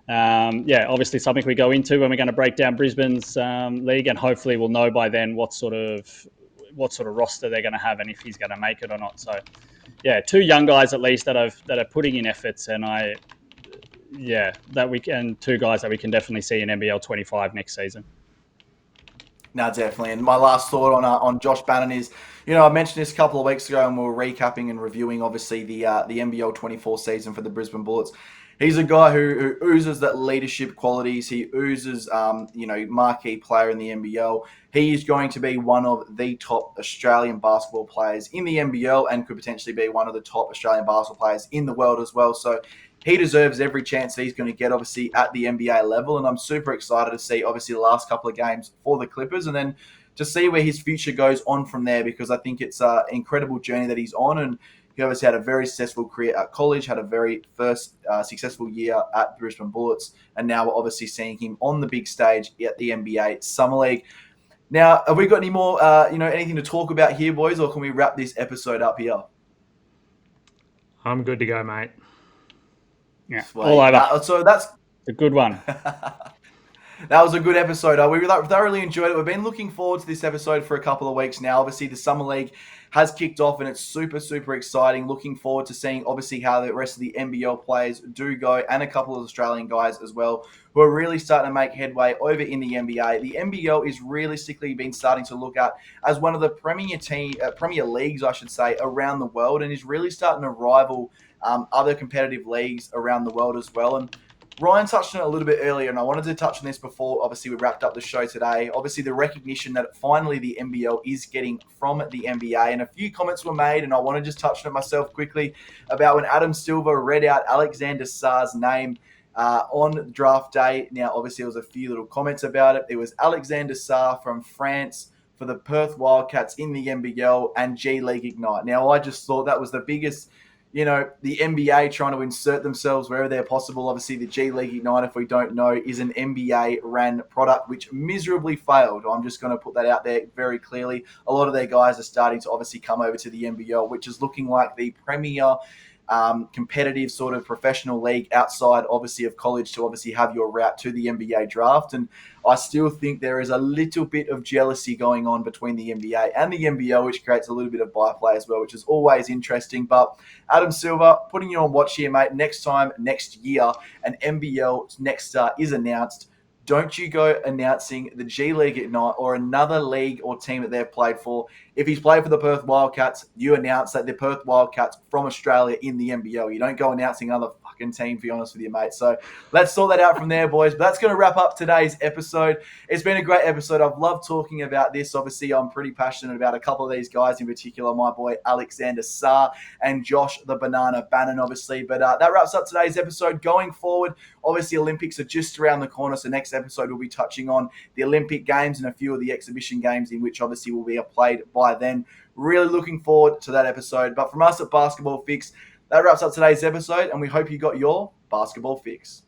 obviously something we go into when we're going to break down Brisbane's league, and hopefully we'll know by then what sort of roster they're going to have and if he's going to make it or not. So, yeah, two young guys at least that are putting in efforts, and two guys that we can definitely see in NBL 25 next season.
No, definitely. And my last thought on Josh Bannon is, I mentioned this a couple of weeks ago, and we were recapping and reviewing, obviously, the NBL 24 season for the Brisbane Bullets. He's a guy who oozes that leadership qualities. He oozes, marquee player in the NBL. He is going to be one of the top Australian basketball players in the NBL and could potentially be one of the top Australian basketball players in the world as well. So he deserves every chance that he's going to get, obviously, at the NBA level. And I'm super excited to see, obviously, the last couple of games for the Clippers and then to see where his future goes on from there, because I think it's an incredible journey that he's on. And he obviously had a very successful career at college, had a very first successful year at Brisbane Bullets, and now we're obviously seeing him on the big stage at the NBA Summer League. Now, have we got any more, anything to talk about here, boys, or can we wrap this episode up here?
I'm good to go, mate.
Yeah, all over.
So that's
a good one.
That was a good episode. We thoroughly enjoyed it. We've been looking forward to this episode for a couple of weeks now. Obviously, the Summer League has kicked off, and it's super, super exciting. Looking forward to seeing, obviously, how the rest of the NBL players do go, and a couple of Australian guys as well, who are really starting to make headway over in the NBA. The NBL is realistically been starting to look at as one of the premier leagues, I should say, around the world, and is really starting to rival other competitive leagues around the world as well. And Ryan touched on it a little bit earlier, and I wanted to touch on this before, obviously, we wrapped up the show today. Obviously, the recognition that finally the NBL is getting from the NBA, and a few comments were made, and I want to just touch on it myself quickly, about when Adam Silver read out Alexander Sarr's name on draft day. Now, obviously, there was a few little comments about it. It was Alexander Sarr from France for the Perth Wildcats in the NBL and G League Ignite. Now, I just thought that was the biggest... the NBA trying to insert themselves wherever they're possible. Obviously, the G League Ignite, if we don't know, is an NBA-ran product which miserably failed. I'm just going to put that out there very clearly. A lot of their guys are starting to obviously come over to the NBL, which is looking like the premier competitive sort of professional league outside, obviously, of college to obviously have your route to the NBA draft. And I still think there is a little bit of jealousy going on between the NBA and the NBL, which creates a little bit of byplay as well, which is always interesting. But Adam Silver, putting you on watch here, mate. Next year, an NBL next start is announced. Don't you go announcing the G League Ignite or another league or team that they've played for. If he's played for the Perth Wildcats, you announce that the Perth Wildcats from Australia in the NBL. You don't go announcing another fucking team, to be honest with you, mate. So let's sort that out from there, boys. But that's going to wrap up today's episode. It's been a great episode. I've loved talking about this. Obviously, I'm pretty passionate about a couple of these guys, in particular, my boy Alexander Sarr and Josh the Banana Bannon, obviously. But that wraps up today's episode. Going forward, obviously, Olympics are just around the corner. So next episode, we'll be touching on the Olympic Games and a few of the exhibition games in which obviously will be played by then. Really looking forward to that episode. But from us at Basketball Fix, that wraps up today's episode, and we hope you got your basketball fix.